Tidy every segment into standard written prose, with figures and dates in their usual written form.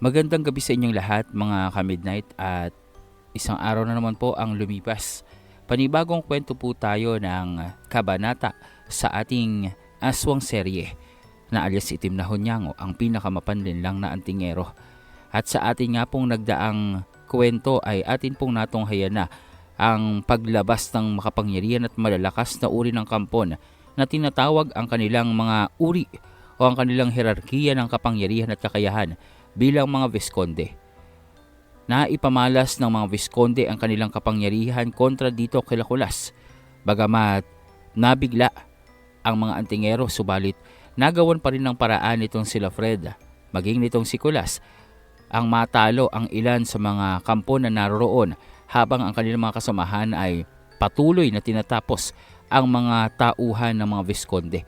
Magandang gabi sa inyong lahat mga ka-midnight at isang araw na naman po ang lumipas. Panibagong kwento po tayo ng kabanata sa ating aswang serye na alias Itim na Hunyango, ang pinakamapanlinlang na antingero. At sa ating nga pong nagdaang kwento ay atin pong natunghayan na ang paglabas ng makapangyarihan at malalakas na uri ng kampon na tinatawag ang kanilang mga uri o ang kanilang hierarkiya ng kapangyarihan at kakayahan bilang mga Visconde. Naipamalas ng mga Visconde ang kanilang kapangyarihan kontra dito kila Kulas. Bagamat nabigla ang mga antingero, subalit nagawan pa rin ng paraan nitong sila Fred, maging nitong si Kulas, ang matalo ang ilan sa mga kampon na naroroon habang ang kanilang mga kasamahan ay patuloy na tinatapos ang mga tauhan ng mga Visconde.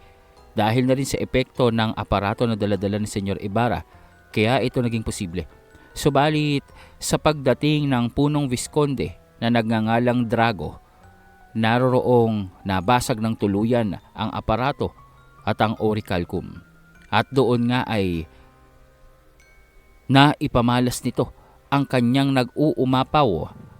Dahil na rin sa epekto ng aparato na daladala ni Senyor Ibarra, kaya ito naging posible. Subalit sa pagdating ng punong Visconde na nagngangalang Drago, naroroong nabasag ng tuluyan ang aparato at ang orichalcum. At doon nga ay naipamalas nito ang kanyang nag-uumapaw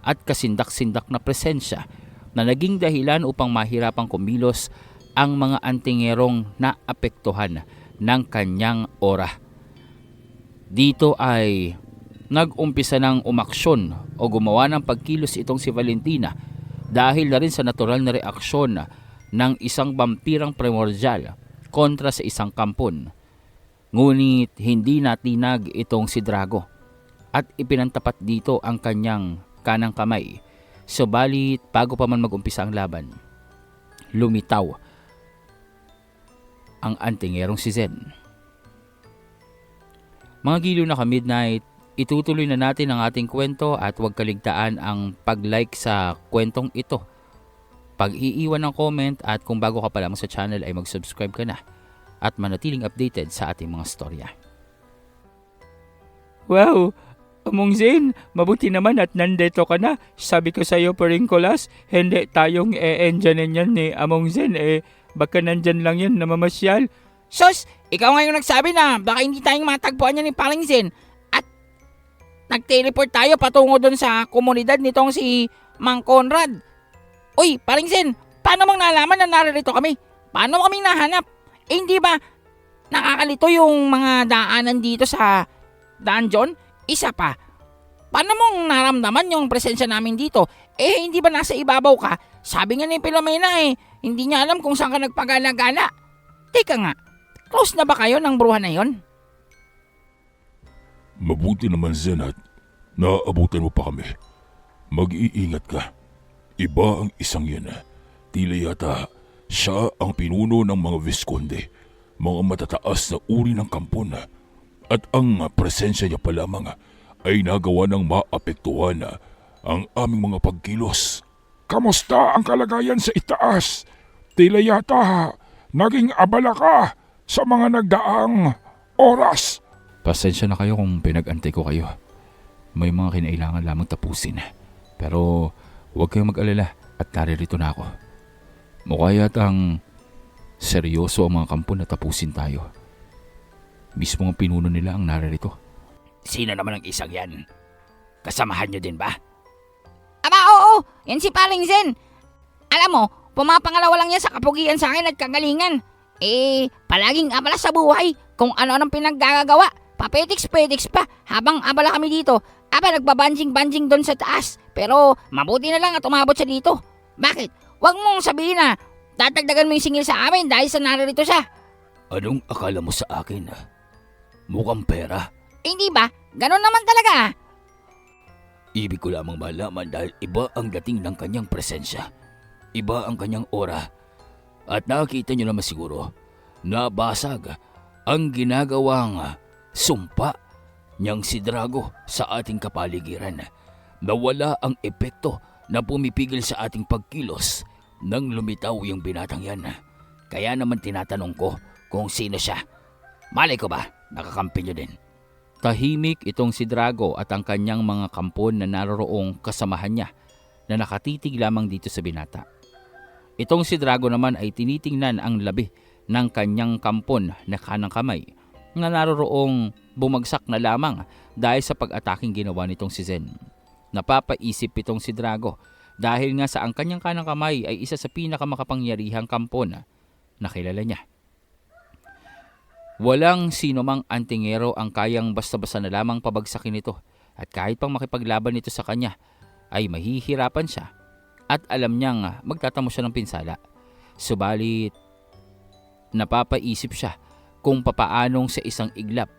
at kasindak-sindak na presensya na naging dahilan upang mahirapang kumilos ang mga antingerong naapektuhan ng kanyang aura. Dito ay nag-umpisa ng umaksyon o gumawa ng pagkilos itong si Valentina dahil na rin sa natural na reaksyon ng isang vampirang primordial kontra sa isang kampon. Ngunit hindi natinag itong si Drago at ipinantapat dito ang kanyang kanang kamay. Subalit bago pa man mag-umpisa ang laban, lumitaw ang antingerong si Zen. Mga giliw na ka-midnight, itutuloy na natin ang ating kwento at huwag kaligtaan ang pag-like sa kwentong ito, pag-iiwan ng comment at kung bago ka pa lamang sa channel ay mag-subscribe ka na at manatiling updated sa ating mga storya. Wow! Among Zen, mabuti naman at nandito ka na. Sabi ko sa'yo, Paringkolas, hindi tayong e-endyanin yan ni Among Zen. Baka nandyan lang yan na mamasyal. Sos, ikaw ngayon nagsabi na baka hindi tayong matagpuan niya ni Paring Zen at nag-teleport tayo patungo doon sa komunidad nitong si Mang Conrad. Uy, Paring Zen, paano mong nalaman na naririto kami? Paano kami nahanap? Hindi ba nakakalito yung mga daanan dito sa dungeon? Isa pa, paano mong naramdaman yung presensya namin dito? Hindi ba nasa ibabaw ka? Sabi nga ni Filomena hindi niya alam kung saan ka nagpagala-gala. Teka nga, close na ba kayo ng bruha na yon? Mabuti naman, Zenat. Naaabutan mo pa kami. Mag-iingat ka. Iba ang isang yan. Tila yata siya ang pinuno ng mga Visconde, mga matataas na uri ng kampon. At ang presensya niya pa lamang ay nagawa ng maapektuhan ang aming mga pagkilos. Kamusta ang kalagayan sa itaas? Tila yata naging abala ka sa mga nagdaang oras. Pasensya na kayo kung pinag-antay ko kayo. May mga kinailangan lamang tapusin. Pero huwag kayong mag-alala at naririto na ako. Mukha yatang seryoso ang mga kampon na tapusin tayo. Mismo ang pinuno nila ang naririto. Sino naman ang isang yan? Kasamahan niyo din ba? Aba oo, yan si Paring Zen. Alam mo, pumapangalawa lang yan sa kapugian sa akin at kagalingan. Palaging abala sa buhay kung ano-anong pinaggagawa. Papetiks-petiks pa habang abala kami dito. Nagbabanjing-banjing doon sa taas. Pero mabuti na lang at umabot siya dito. Bakit? Huwag mong sabihin na dadagdagan mo yung singil sa amin dahil sa naririto siya. Anong akala mo sa akin? Mukhang pera. Hindi ba? Ganon naman talaga. Ibig ko lamang malaman dahil iba ang dating ng kanyang presensya. Iba ang kanyang aura. At nakita niyo naman siguro, nabasag ang ginagawang sumpa niyang si Drago sa ating kapaligiran. Nawala ang epekto na pumipigil sa ating pagkilos nang lumitaw yung binatang yan. Kaya naman tinatanong ko kung sino siya. Malay ko ba, nakakampi niyo din? Tahimik itong si Drago at ang kanyang mga kampon na naroroong kasamahan niya na nakatitig lamang dito sa binata. Itong si Drago naman ay tinitingnan ang labi ng kanyang kampon na kanang kamay na naroroong bumagsak na lamang dahil sa pag-ataking ginawa nitong si Zen. Napapaisip itong si Drago dahil nga sa ang kanyang kanang kamay ay isa sa pinakamakapangyarihang kampon na kilala niya. Walang sino mang antingero ang kayang basta-basta na lamang pabagsakin ito at kahit pang makipaglaban ito sa kanya ay mahihirapan siya at alam niyang magtatamo siya ng pinsala. Subalit napapaisip siya kung papaanong sa isang iglap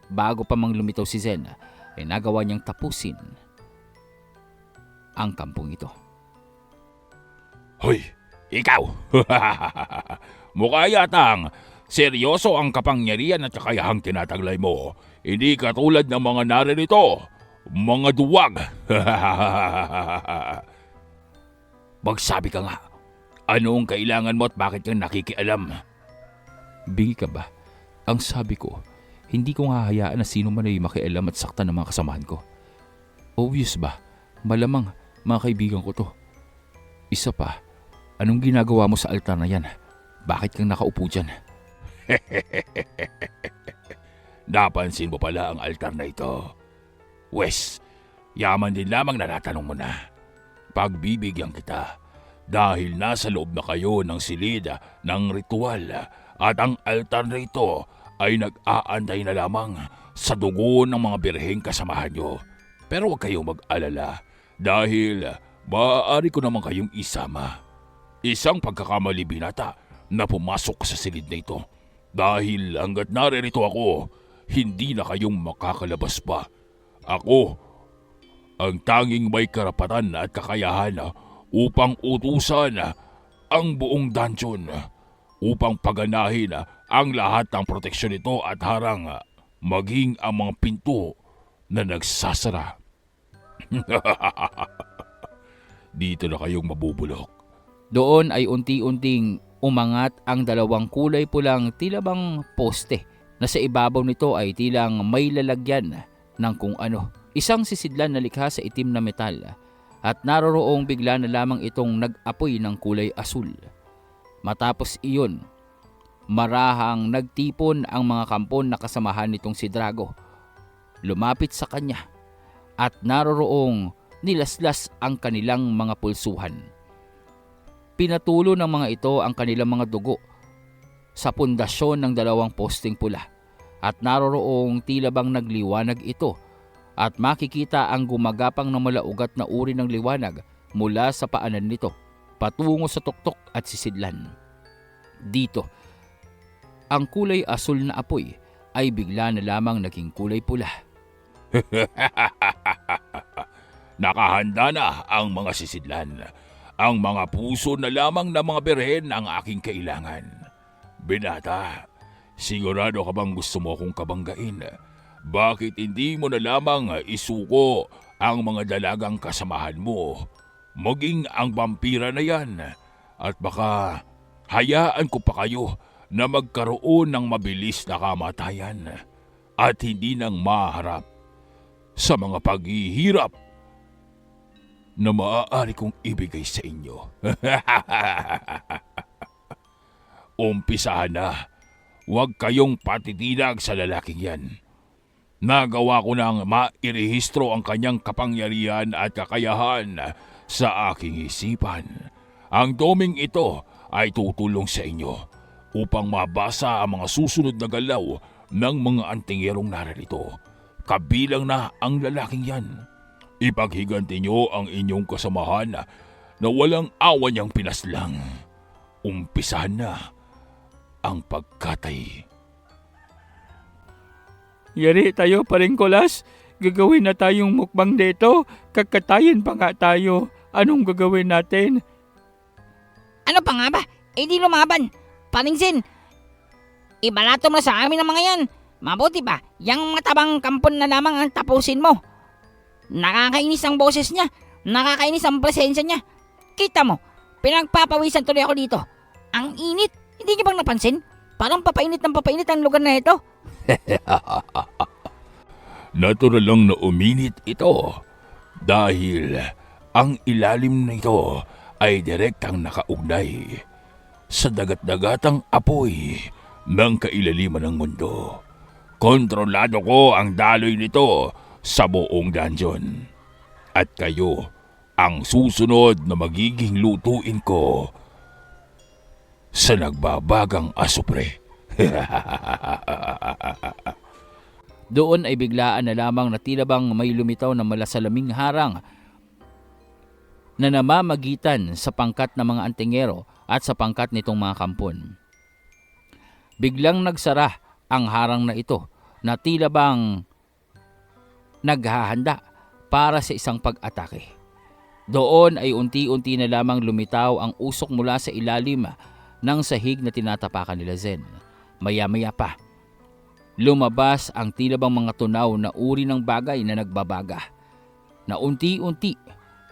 bago pa mang lumitaw si Zen ay nagawa niyang tapusin ang kampong ito. Hoy, ikaw! Mukha yatang seryoso ang kapangyarihan at kakayahang tinataglay mo. Hindi katulad ng mga naririto, mga duwag. Magsabi ka nga, ano ang kailangan mo at bakit kang nakikialam? Bingi ka ba? Ang sabi ko, hindi ko hahayaan na sino man ay makialam at saktan ng mga kasamahan ko. Obvious ba? Malamang mga kaibigan ko to. Isa pa, anong ginagawa mo sa altar na yan? Bakit kang nakaupo dyan? Napansin mo pala ang altar na ito. Wes, yaman din lamang na natanong mo na. Pagbibigyan kita dahil nasa loob na kayo ng silid ng ritual at ang altar na ito ay nag-aantay na lamang sa dugo ng mga birheng kasamahan nyo. Pero huwag kayong mag-alala dahil maaari ko naman kayong isama. Isang pagkakamali binata na pumasok sa silid na ito. Dahil hanggat naririto ako, hindi na kayong makakalabas pa. Ako ang tanging may karapatan at kakayahan upang utusan ang buong dungeon, upang paganahin ang lahat ng proteksyon nito at harang maging ang mga pinto na nagsasara. Dito na kayong mabubulok. Doon ay unti-unting umangat ang dalawang kulay pulang tila bang poste na sa ibabaw nito ay tilang may lalagyan ng kung ano. Isang sisidlan na likha sa itim na metal at naroroong bigla na lamang itong nag-apoy ng kulay asul. Matapos iyon, marahang nagtipon ang mga kampon na kasamahan nitong si Drago. Lumapit sa kanya at naroroong nilaslas ang kanilang mga pulsuhan. Pinatulo ng mga ito ang kanilang mga dugo sa pundasyon ng dalawang posting pula at naroroong tila bang nagliwanag ito at makikita ang gumagapang na malaugat na uri ng liwanag mula sa paanan nito patungo sa tuktok at sisidlan. Dito, ang kulay asul na apoy ay bigla na lamang naging kulay pula. Nakahanda na ang mga sisidlan. Ang mga puso na lamang ng mga birhen ang aking kailangan. Binata, sigurado ka bang gusto mo akong kabanggain? Bakit hindi mo na lamang isuko ang mga dalagang kasamahan mo? Maging ang vampira na yan. At baka hayaan ko pa kayo na magkaroon ng mabilis na kamatayan at hindi nang maharap sa mga paghihirap na maaari kong ibigay sa inyo. Umpisahan na. Huwag kayong patitinag sa lalaking yan. Nagawa ko nang mairehistro ang kanyang kapangyarihan at kakayahan sa aking isipan. Ang doming ito ay tutulong sa inyo upang mabasa ang mga susunod na galaw ng mga antingerong naririto. Kabilang na ang lalaking yan. Ipaghiganti niyo ang inyong kasamahan na walang awa niyang pinaslang. Umpisahan na ang pagkatay. Yari tayo paring Kolas, gagawin na tayong mukbang dito, kakatayin pa nga tayo. Anong gagawin natin? Ano pa nga ba? Eh di lumaban. Paring Zen, ibalato mo sa amin ang mga yan. Mabuti ba, yang matabang kampon na lamang ang tapusin mo. Nakakainis ang boses niya. Nakakainis ang presensya niya. Kita mo, pinagpapawisan tuloy ako dito. Ang init. Hindi niyo bang napansin? Parang papainit ng papainit ang lugar na ito. Natural lang na uminit ito dahil ang ilalim nito ay direktang nakaugnay sa dagat-dagatang apoy ng kailaliman ng mundo. Kontrolado ko ang daloy nito sa buong dungeon. At kayo ang susunod na magiging lutuin ko sa nagbabagang asupre. Doon ay biglaan na lamang na tila bang may lumitaw na malasalaming harang na namamagitan sa pangkat ng mga antingero at sa pangkat nitong mga kampon. Biglang nagsara ang harang na ito na tila bang naghahanda para sa isang pag-atake. Doon ay unti-unti na lamang lumitaw ang usok mula sa ilalim ng sahig na tinatapakan nila Zen. Maya-maya pa, lumabas ang tila bang mga tunaw na uri ng bagay na nagbabaga, na unti-unti,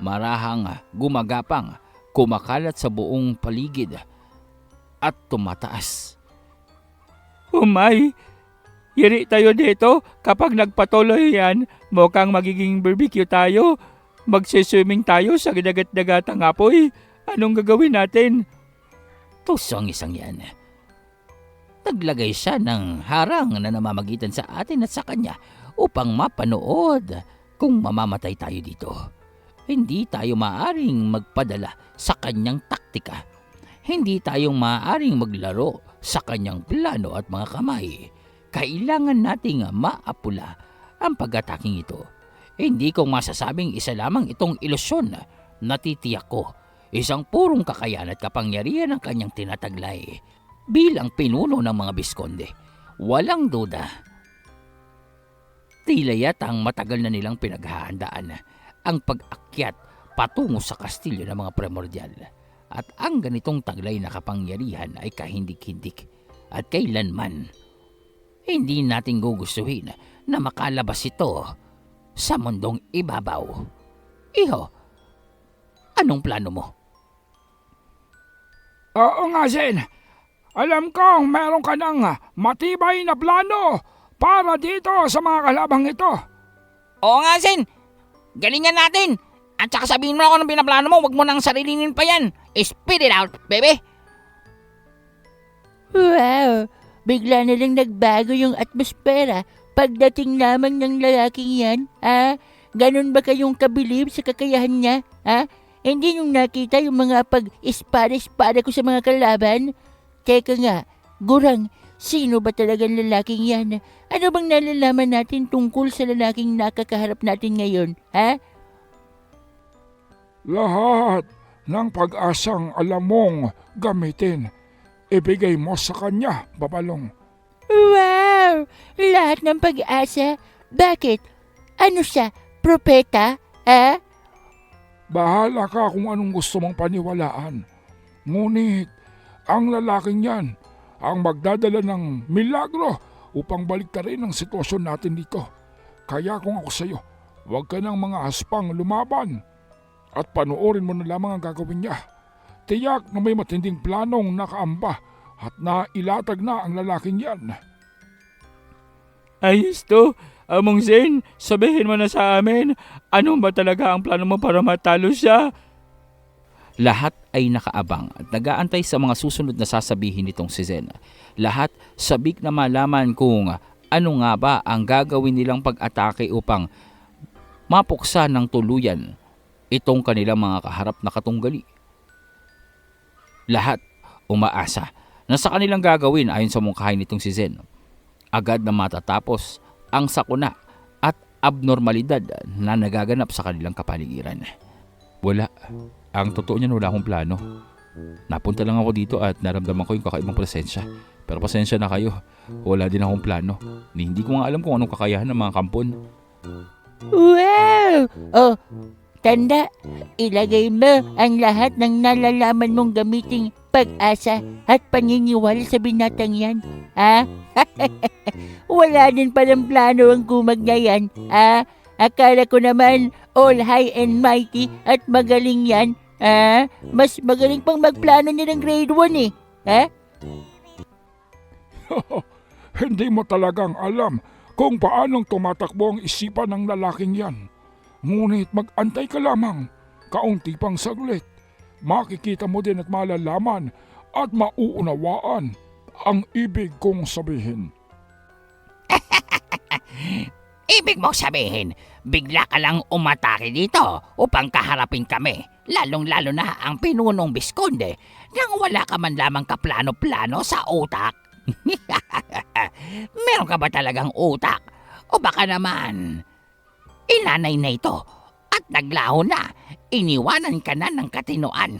marahang gumagapang, kumakalat sa buong paligid at tumataas. Umay, yari tayo dito. Kapag nagpatuloy yan, mukhang magiging barbecue tayo. Magsiswimming tayo sa dagat-dagatang apoy. Anong gagawin natin? Tusong isang yan. Naglagay siya ng harang na namamagitan sa atin at sa kanya upang mapanood kung mamamatay tayo dito. Hindi tayo maaring magpadala sa kanyang taktika. Hindi tayo maaring maglaro sa kanyang plano at mga kamay. Kailangan nating maapula ang pag-ataking ito. Hindi kong masasabing isa lamang itong ilusyon na natitiyak ko. Isang purong kakayahan at kapangyarihan ang kanyang tinataglay. Bilang pinuno ng mga Biskonde, walang duda. Tila yatang matagal na nilang pinaghahandaan ang pag-akyat patungo sa kastilyo ng mga Primordial. At ang ganitong taglay na kapangyarihan ay kahindik-hindik at kailanman hindi natin gugustuhin na makalabas ito sa mundong ibabaw. Iho, anong plano mo? Oo nga, Zen. Alam kong meron ka ng matibay na plano para dito sa mga kalabang ito. Oo nga, Zen. Galingan natin. At saka sabihin mo ako ng pinaplano mo, wag mo nang sarilinin pa yan. Spit it out, baby. Wow! Bigla na lang nagbago yung atmosfera pagdating lamang ng lalaking yan. Ganon ba kayong kabilib sa kakayahan niya? Hindi nyo nakita yung mga pag-espada-espada ko sa mga kalaban? Teka nga, Gurang, sino ba talagang lalaking yan? Ano bang nalalaman natin tungkol sa lalaking nakakaharap natin ngayon, Lahat ng pag-asang alam mong gamitin, ibigay mo sa kanya, Babalong. Wow! Lahat ng pag-asa? Bakit? Ano siya? Propeta? Bahala ka kung anong gusto mong paniwalaan. Ngunit, ang lalaking yan ang magdadala ng milagro upang baliktarin ang sitwasyon natin dito. Kaya kung ako sa'yo, huwag ka ng mga haspang lumaban at panoorin mo na lamang ang gagawin niya. Tiyak na may matinding planong nakaamba at nailatag na ang lalaking yan. Ayos to. Among Zen, sabihin mo na sa amin, ano ba talaga ang plano mo para matalo siya? Lahat ay nakaabang at nag-aantay sa mga susunod na sasabihin nitong si Zen. Lahat sabik na malaman kung ano nga ba ang gagawin nilang pag-atake upang mapuksa ng tuluyan itong kanilang mga kaharap na katunggali. Lahat umaasa na sa kanilang gagawin ayon sa mungkahi nitong si Zen, agad na matatapos ang sakuna at abnormalidad na nagaganap sa kanilang kapaligiran. Wala. Ang totoo niyan, wala akong plano. Napunta lang ako dito at naramdaman ko yung kakaibang presensya. Pero pasensya na kayo. Wala din akong plano. Hindi ko nga alam kung anong kakayahan ng mga kampon. Wow! Oh, tanda, ilagay mo ang lahat ng nalalaman mong gamiting pag-asa at paniniwala sa binatang yan. Wala din palang plano ang kumag na yan. Akala ko naman all high and mighty at magaling yan. Mas magaling pang magplano niya ng grade 1 Hindi mo talagang alam kung paanong tumatakbo ang isipan ng lalaking yan. Ngunit mag-antay ka lamang, kaunti pang saglit. Makikita mo din at malalaman at mauunawaan ang ibig kong sabihin. Ibig mo sabihin, bigla ka lang umatake dito upang kaharapin kami, lalong-lalo na ang pinunong Bisconde, nang wala ka man lamang kaplano-plano sa utak? Meron ka ba talagang utak? O baka naman, inanay na ito at naglaho na, iniwanan ka na ng katinoan.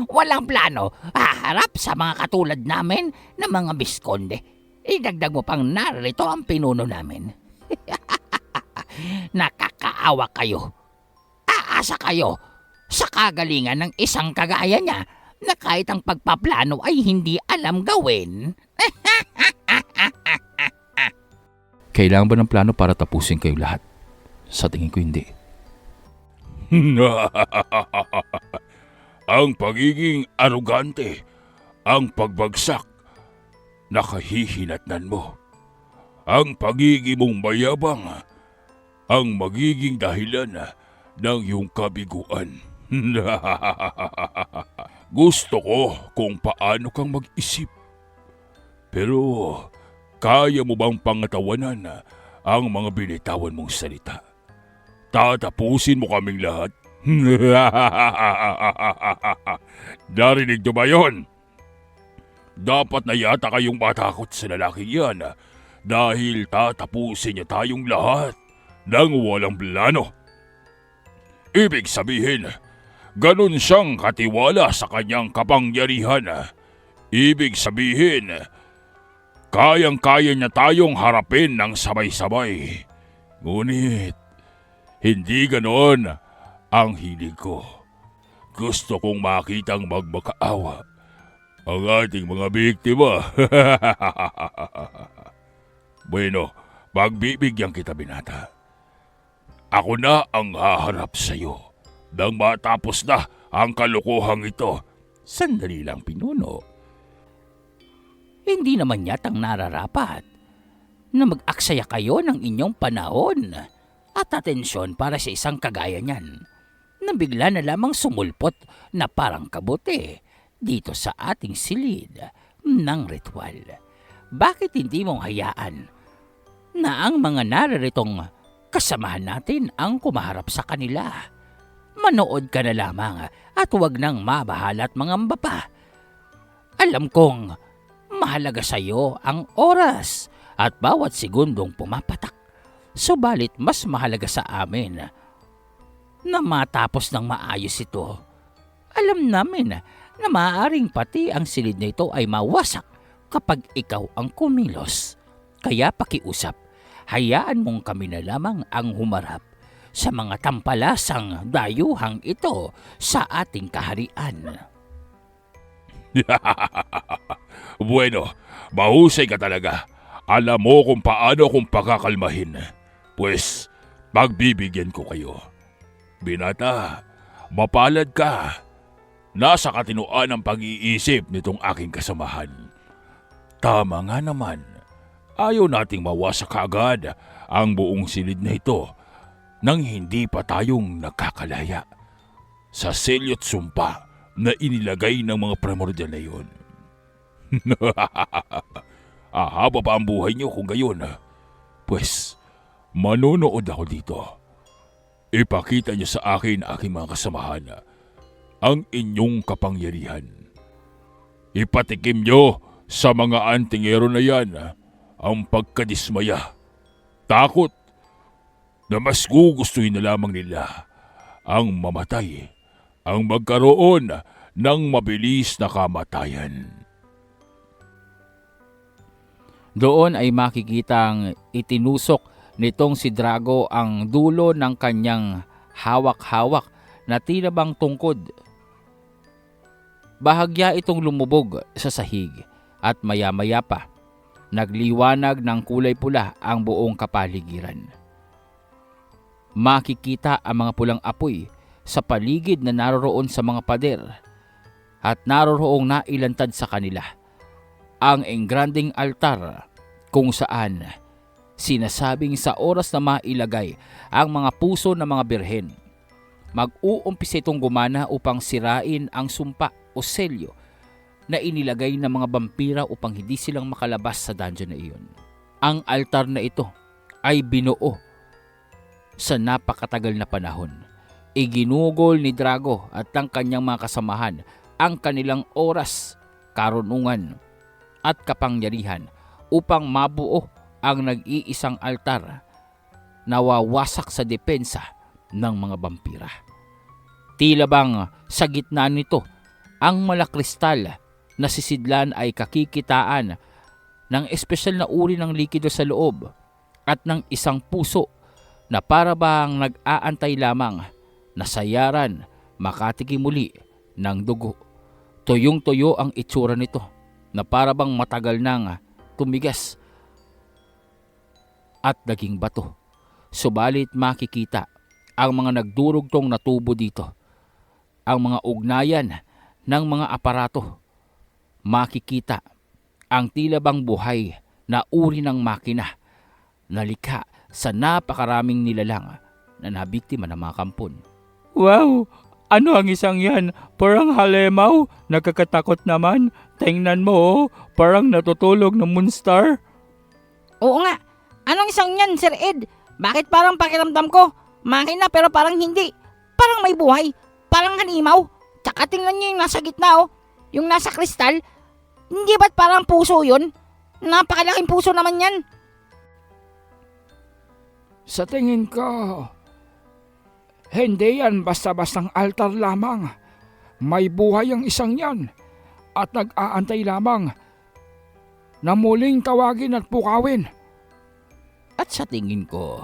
Walang plano, haharap sa mga katulad namin na mga Bisconde. Idagdag mo pang narito ang pinuno namin. Nakakaawa kayo. Aasa kayo sa kagalingan ng isang kagaya niya na kahit ang pagpaplano ay hindi alam gawin. Kailangan ba ng plano para tapusin kayo lahat? Sa tingin ko hindi. Ang pagiging arugante, ang pagbagsak, nakahihinatnan mo. Ang pagiging mong mayabang, ang magiging dahilan ng iyong kabiguan. Gusto ko kung paano kang mag-isip. Pero kaya mo bang pangatawanan ang mga binitawan mong salita? Tatapusin mo kaming lahat? Narinig niyo ba yun? Dapat na yata kayong matakot sa lalaking yan dahil tatapusin niya tayong lahat ng walang plano. Ibig sabihin, ganun siyang katiwala sa kanyang kapangyarihan. Ibig sabihin, kayang-kaya niya tayong harapin ng sabay-sabay. Ngunit, hindi ganoon ang hilig ko. Gusto kong makitang magmakaawa ang ating mga biktima. Bueno, pagbibigyan kita, binata. Ako na ang haharap sa iyo nang matapos na ang kalokohang ito. Sandali lang, pinuno. Hindi naman yatang nararapat na mag-aksaya kayo ng inyong panahon at atensyon para sa isang kagaya niyan na bigla na lamang sumulpot na parang kabote dito sa ating silid ng ritual. Bakit hindi mong hayaan na ang mga nararitong kasamahan natin ang kumaharap sa kanila? Manood ka na lamang at huwag nang mabahala at mangamba pa. Alam kong mahalaga sa iyo ang oras at bawat segundong pumapatak. Subalit mas mahalaga sa amin na matapos ng maayos ito. Alam namin na maaaring pati ang silid na ito ay mawasak kapag ikaw ang kumilos. Kaya pakiusap, hayaan mong kami na lamang ang humarap sa mga tampalasang dayuhang ito sa ating kaharian. Bueno, mahusay ka talaga. Alam mo kung paano kung pakakalmahin. Pues, pagbibigyan ko kayo. Binata, mapalad ka. Nasa katinoan ang pag-iisip nitong aking kasamahan. Tama nga naman. Ayaw nating mawasak agad ang buong silid na ito nang hindi pa tayong nagkakalaya sa selyo't sumpa na inilagay ng mga primordial na yun. Ahaba pa ang buhay niyo kung gayon. Pues, manonood ako dito. Ipakita niyo sa akin, aking mga kasamahan, ang inyong kapangyarihan. Ipatikim niyo sa mga antingero na yan ang pagkadismaya, takot, na mas gugustuhin na lamang nila ang mamatay, ang magkaroon ng mabilis na kamatayan. Doon ay makikitang itinusok nitong si Drago ang dulo ng kanyang hawak-hawak na tila bang tungkod. Bahagya itong lumubog sa sahig at maya-maya pa, nagliwanag ng kulay pula ang buong kapaligiran. Makikita ang mga pulang apoy sa paligid na naroroon sa mga pader at naroroong nailantad sa kanila ang engranding altar kung saan sinasabing sa oras na mailagay ang mga puso ng mga birhen, mag-uumpisa itong gumana upang sirain ang sumpa o selyo na inilagay ng mga vampira upang hindi silang makalabas sa dungeon na iyon. Ang altar na ito ay binuo sa napakatagal na panahon. Iginugol ni Drago at ng kanyang mga kasamahan ang kanilang oras, karunungan at kapangyarihan upang mabuo ang nag-iisang altar na wawasak sa depensa ng mga vampira. Tila bang sa gitna nito, ang malakristal na sisidlan ay kakikitaan ng espesyal na uri ng likido sa loob at ng isang puso na para bang nag-aantay lamang na sayaran makatikim muli ng dugo. Tuyong-tuyo ang itsura nito na para bang matagal nang tumigas at naging bato. Subalit makikita ang mga nagdurugtong na tubo dito, ang mga ugnayan ng mga aparato. Makikita ang tila bang buhay na uri ng makina na likha sa napakaraming nilalang na nabiktima ng mga kampon. Wow! Ano ang isang yan? Parang halimaw. Nakakatakot naman. Tingnan mo, oh. Parang natutulog ng Moonstar. Oo nga. Anong isang yan, Sir Ed? Bakit parang pakiramdam ko? Makina pero parang hindi. Parang may buhay. Parang halimaw. Tsaka tingnan niyo yung nasa gitna, oh. Yung nasa kristal. Hindi ba't parang puso yun? Napakalaking puso naman yan. Sa tingin ko, hindi yan basta-bastang altar lamang. May buhay ang isang yan at nag-aantay lamang na muling tawagin at pukawin. At sa tingin ko,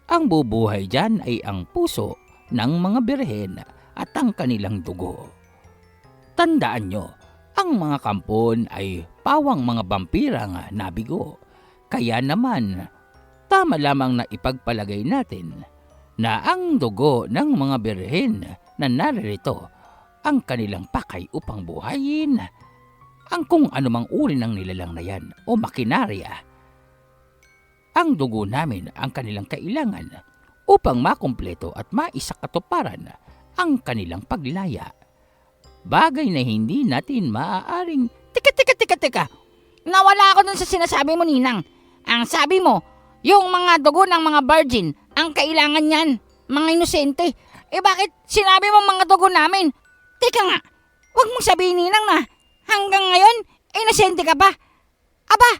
ang bubuhay dyan ay ang puso ng mga birhen at ang kanilang dugo. Tandaan nyo, ang mga kampon ay pawang mga vampirang nabigo. Kaya naman, tama lamang na ipagpalagay natin na ang dugo ng mga birhen na naririto ang kanilang pakay upang buhayin ang kung anumang uri ng nilalang na yan o makinarya. Ang dugo namin ang kanilang kailangan upang makumpleto at maisakatuparan ang kanilang paglaya. Bagay na hindi natin maaaring... Teka. Nawala ako dun sa sinasabi mo, Ninang. Ang sabi mo, yung mga dugo ng mga virgin, ang kailangan yan. Mga inosente. Eh bakit sinabi mo mga dugo namin? Teka nga, huwag mong sabihin, Ninang, na hanggang ngayon, inosente ka pa. Aba,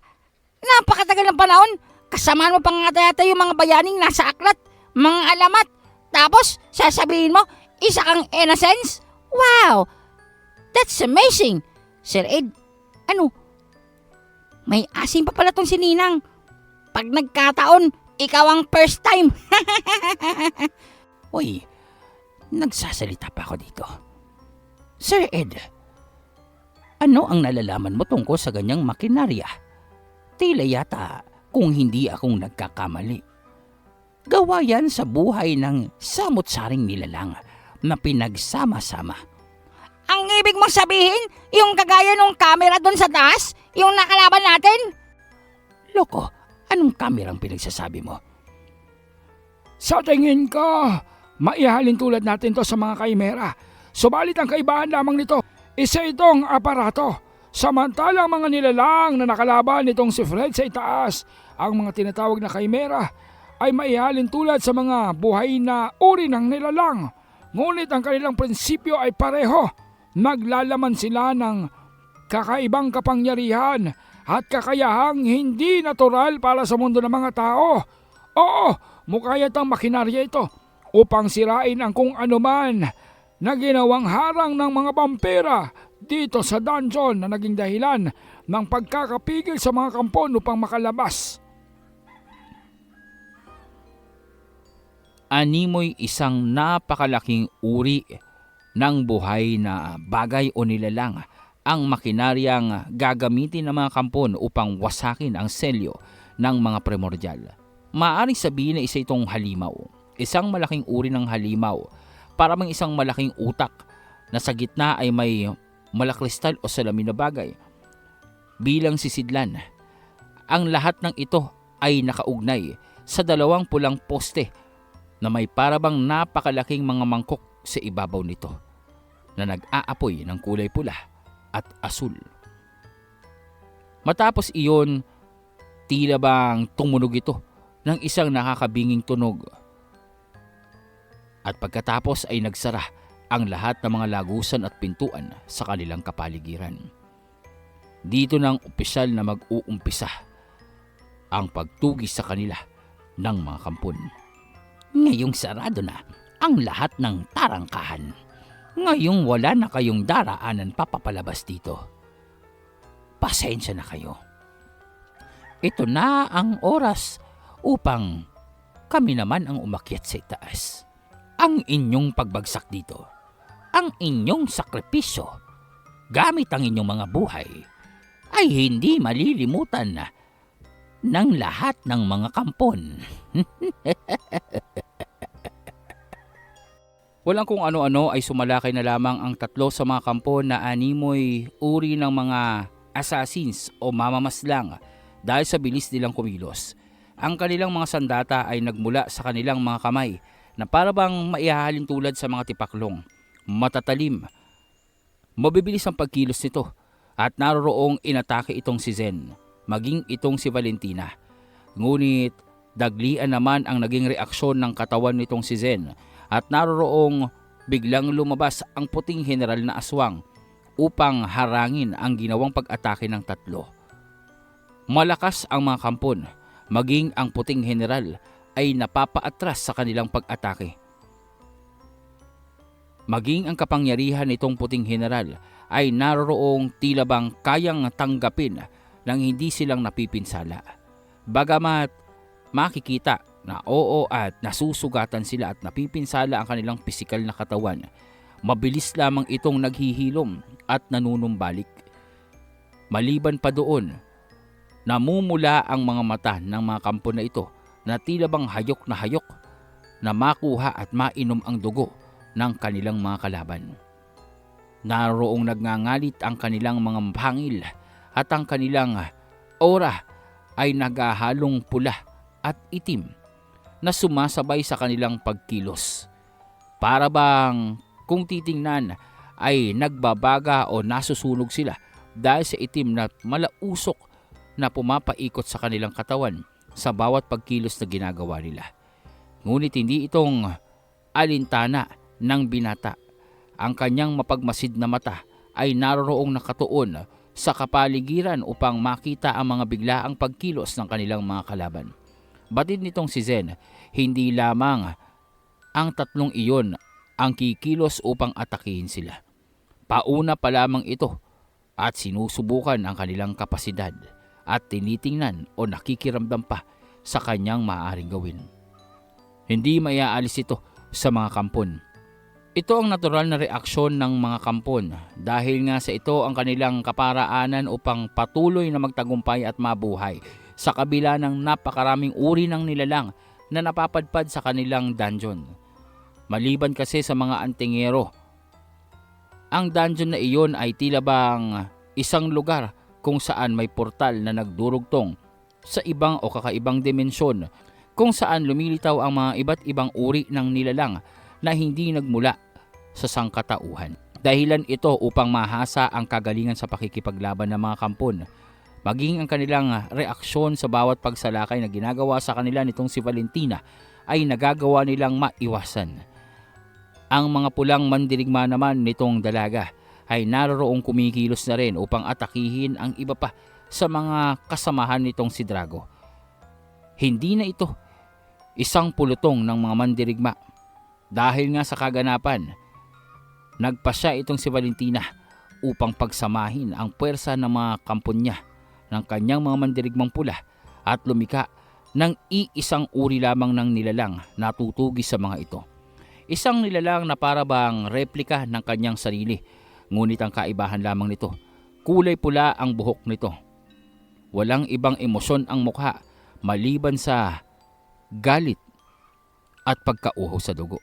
napakatagal ng panahon. Kasamaan mo pang nga yung mga bayaning nasa aklat, mga alamat. Tapos, sasabihin mo, isa kang innocence? Wow! That's amazing! Sir Ed, ano? May asim pa pala tong si Ninang. Pag nagkataon, ikaw ang first time. Uy, nagsasalita pa ako dito. Sir Ed, ano ang nalalaman mo tungkol sa ganyang makinarya? Tila yata kung hindi akong nagkakamali. Gawa yan sa buhay ng samot-saring nilalang na pinagsama-sama. Ang ibig mong sabihin, yung kagaya nung camera doon sa taas, yung nakalaban natin? Loko, anong kamerang pinagsasabi mo? Sa tingin ko, maihalin tulad natin to sa mga kaimera. Subalit ang kaibahan lamang nito, isa itong aparato. Samantalang mga nilalang na nakalaban nitong si Fred sa itaas, ang mga tinatawag na kaimera, ay maihalin tulad sa mga buhay na uri ng nilalang. Ngunit ang kanilang prinsipyo ay pareho. Naglalaman sila ng kakaibang kapangyarihan at kakayahang hindi natural para sa mundo ng mga tao. Oo, mukha yatang makinarya ito upang sirain ang kung anuman na ginawang harang ng mga vampira dito sa dungeon na naging dahilan ng pagkakapigil sa mga kampon upang makalabas. Animoy isang napakalaking uri ng buhay na bagay o nilalang ang makinaryang gagamitin ng mga kampon upang wasakin ang selyo ng mga primordial. Maaaring sabihin na isa itong halimaw, isang malaking uri ng halimaw, parang isang malaking utak na sa gitna ay may malakristal o salamin na bagay bilang sisidlan. Ang lahat ng ito ay nakaugnay sa dalawang pulang poste na may parabang napakalaking mga mangkok sa ibabaw nito na nag-aapoy ng kulay pula at asul. Matapos iyon, Tila bang tumunog ito ng isang nakakabinging tunog. At pagkatapos ay nagsara ang lahat ng mga lagusan at pintuan sa kanilang kapaligiran. Dito nang opisyal na mag-uumpisa ang pagtugis sa kanila ng mga kampon. Ngayong sarado na ang lahat ng tarangkahan. Ngayong wala na kayong daraanan papapalabas dito. Pasensya na kayo. Ito na ang oras upang kami naman ang umakyat sa itaas. Ang inyong pagbagsak dito, ang inyong sakripisyo, gamit ang inyong mga buhay, ay hindi malilimutan ng lahat ng mga kampon. Walang kung ano-ano ay sumalakay na lamang ang tatlo sa mga kampon na animoy uri ng mga assassins o mamamaslang dahil sa bilis nilang kumilos. Ang kanilang mga sandata ay nagmula sa kanilang mga kamay na para bang maihahalin tulad sa mga tipaklong. Matatalim. Mabibilis ang pagkilos nito at naroroong inatake itong si Zen, maging itong si Valentina. Ngunit daglian naman ang naging reaksyon ng katawan nitong si Zen at naroroong biglang lumabas ang puting general na aswang upang harangin ang ginawang pag-atake ng tatlo. Malakas ang mga kampon, maging ang puting general ay napapaatras sa kanilang pag-atake. Maging ang kapangyarihan nitong puting general ay naroroong tila bang kayang tanggapin nang hindi silang napipinsala. Bagamat makikita na oo at nasusugatan sila at napipinsala ang kanilang pisikal na katawan, mabilis lamang itong naghihilom at nanunumbalik. Maliban pa doon, namumula ang mga mata ng mga kampon na ito na tila bang hayok na makuha at mainom ang dugo ng kanilang mga kalaban. Naroong nagngangalit ang kanilang mga pangil at ang kanilang aura ay naghahalong pula at itim na sumasabay sa kanilang pagkilos. Para bang kung titingnan ay nagbabaga o nasusunog sila dahil sa itim na malausok na pumapaikot sa kanilang katawan sa bawat pagkilos na ginagawa nila. Ngunit hindi itong alintana ng binata. Ang kanyang mapagmasid na mata ay naroroong nakatuon sa kapaligiran upang makita ang mga biglaang pagkilos ng kanilang mga kalaban. Batid nitong si Zen, hindi lamang ang tatlong iyon ang kikilos upang atakihin sila. Pauna pa lamang ito at sinusubukan ang kanilang kapasidad at tinitingnan o nakikiramdam pa sa kanyang maaaring gawin. Hindi maiaalis ito sa mga kampon. Ito ang natural na reaksyon ng mga kampon dahil nga sa ito ang kanilang kaparaanan upang patuloy na magtagumpay at mabuhay sa kabila ng napakaraming uri ng nilalang na napapadpad sa kanilang dungeon. Maliban kasi sa mga antingero, ang dungeon na iyon ay tila bang isang lugar kung saan may portal na nagdurugtong sa ibang o kakaibang dimensyon kung saan lumilitaw ang mga iba't ibang uri ng nilalang na hindi nagmula sa sangkatauhan. Dahilan ito upang mahasa ang kagalingan sa pakikipaglaban ng mga kampon, maging ang kanilang reaksyon sa bawat pagsalakay na ginagawa sa kanila nitong si Valentina ay nagagawa nilang maiwasan. Ang mga pulang mandirigma naman nitong dalaga ay naroroong kumikilos na rin upang atakihin ang iba pa sa mga kasamahan nitong si Drago. Hindi na ito isang pulutong ng mga mandirigma. Dahil nga sa kaganapan, nagpasya itong si Valentina upang pagsamahin ang puwersa ng mga kampon niya ng kanyang mga mandirigmang pula at lumika ng iisang uri lamang ng nilalang na tutugis sa mga ito. Isang nilalang na para bang replika ng kanyang sarili, ngunit ang kaibahan lamang nito, kulay pula ang buhok nito. Walang ibang emosyon ang mukha maliban sa galit at pagkauhaw sa dugo.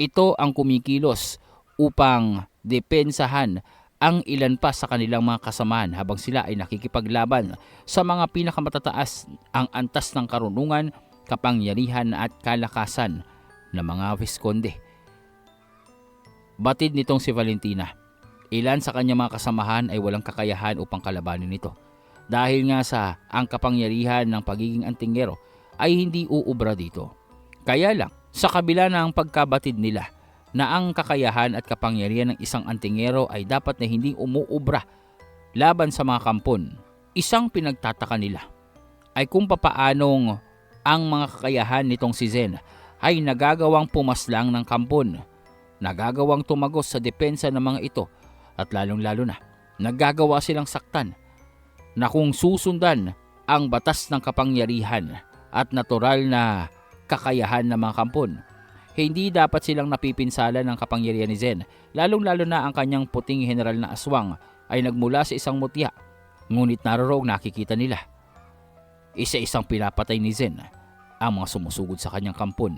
Ito ang kumikilos upang depensahan ang ilan pa sa kanilang mga kasamahan habang sila ay nakikipaglaban sa mga pinakamatataas ang antas ng karunungan, kapangyarihan at kalakasan ng mga Visconde. Batid nitong si Valentina, ilan sa kanyang mga kasamahan ay walang kakayahan upang kalabanin nito Dahil nga sa ang kapangyarihan ng pagiging antingero ay hindi uubra dito. Kaya lang, sa kabila ng pagkabatid nila na ang kakayahan at kapangyarihan ng isang antingero ay dapat na hindi umuubra laban sa mga kampon, isang pinagtataka nila ay kung papaanong ang mga kakayahan nitong si Zen ay nagagawang pumaslang ng kampon, nagagawang tumagos sa depensa ng mga ito at lalong-lalo na nagagawa silang saktan na kung susundan ang batas ng kapangyarihan at natural na kakayahan ng mga kampon, hindi dapat silang napipinsala ng kapangyarihan ni Zen, lalong-lalo na ang kanyang puting general na aswang ay nagmula sa isang mutya. Ngunit naroroong nakikita nila, isa-isang pinapatay ni Zen ang mga sumusugod sa kanyang kampon.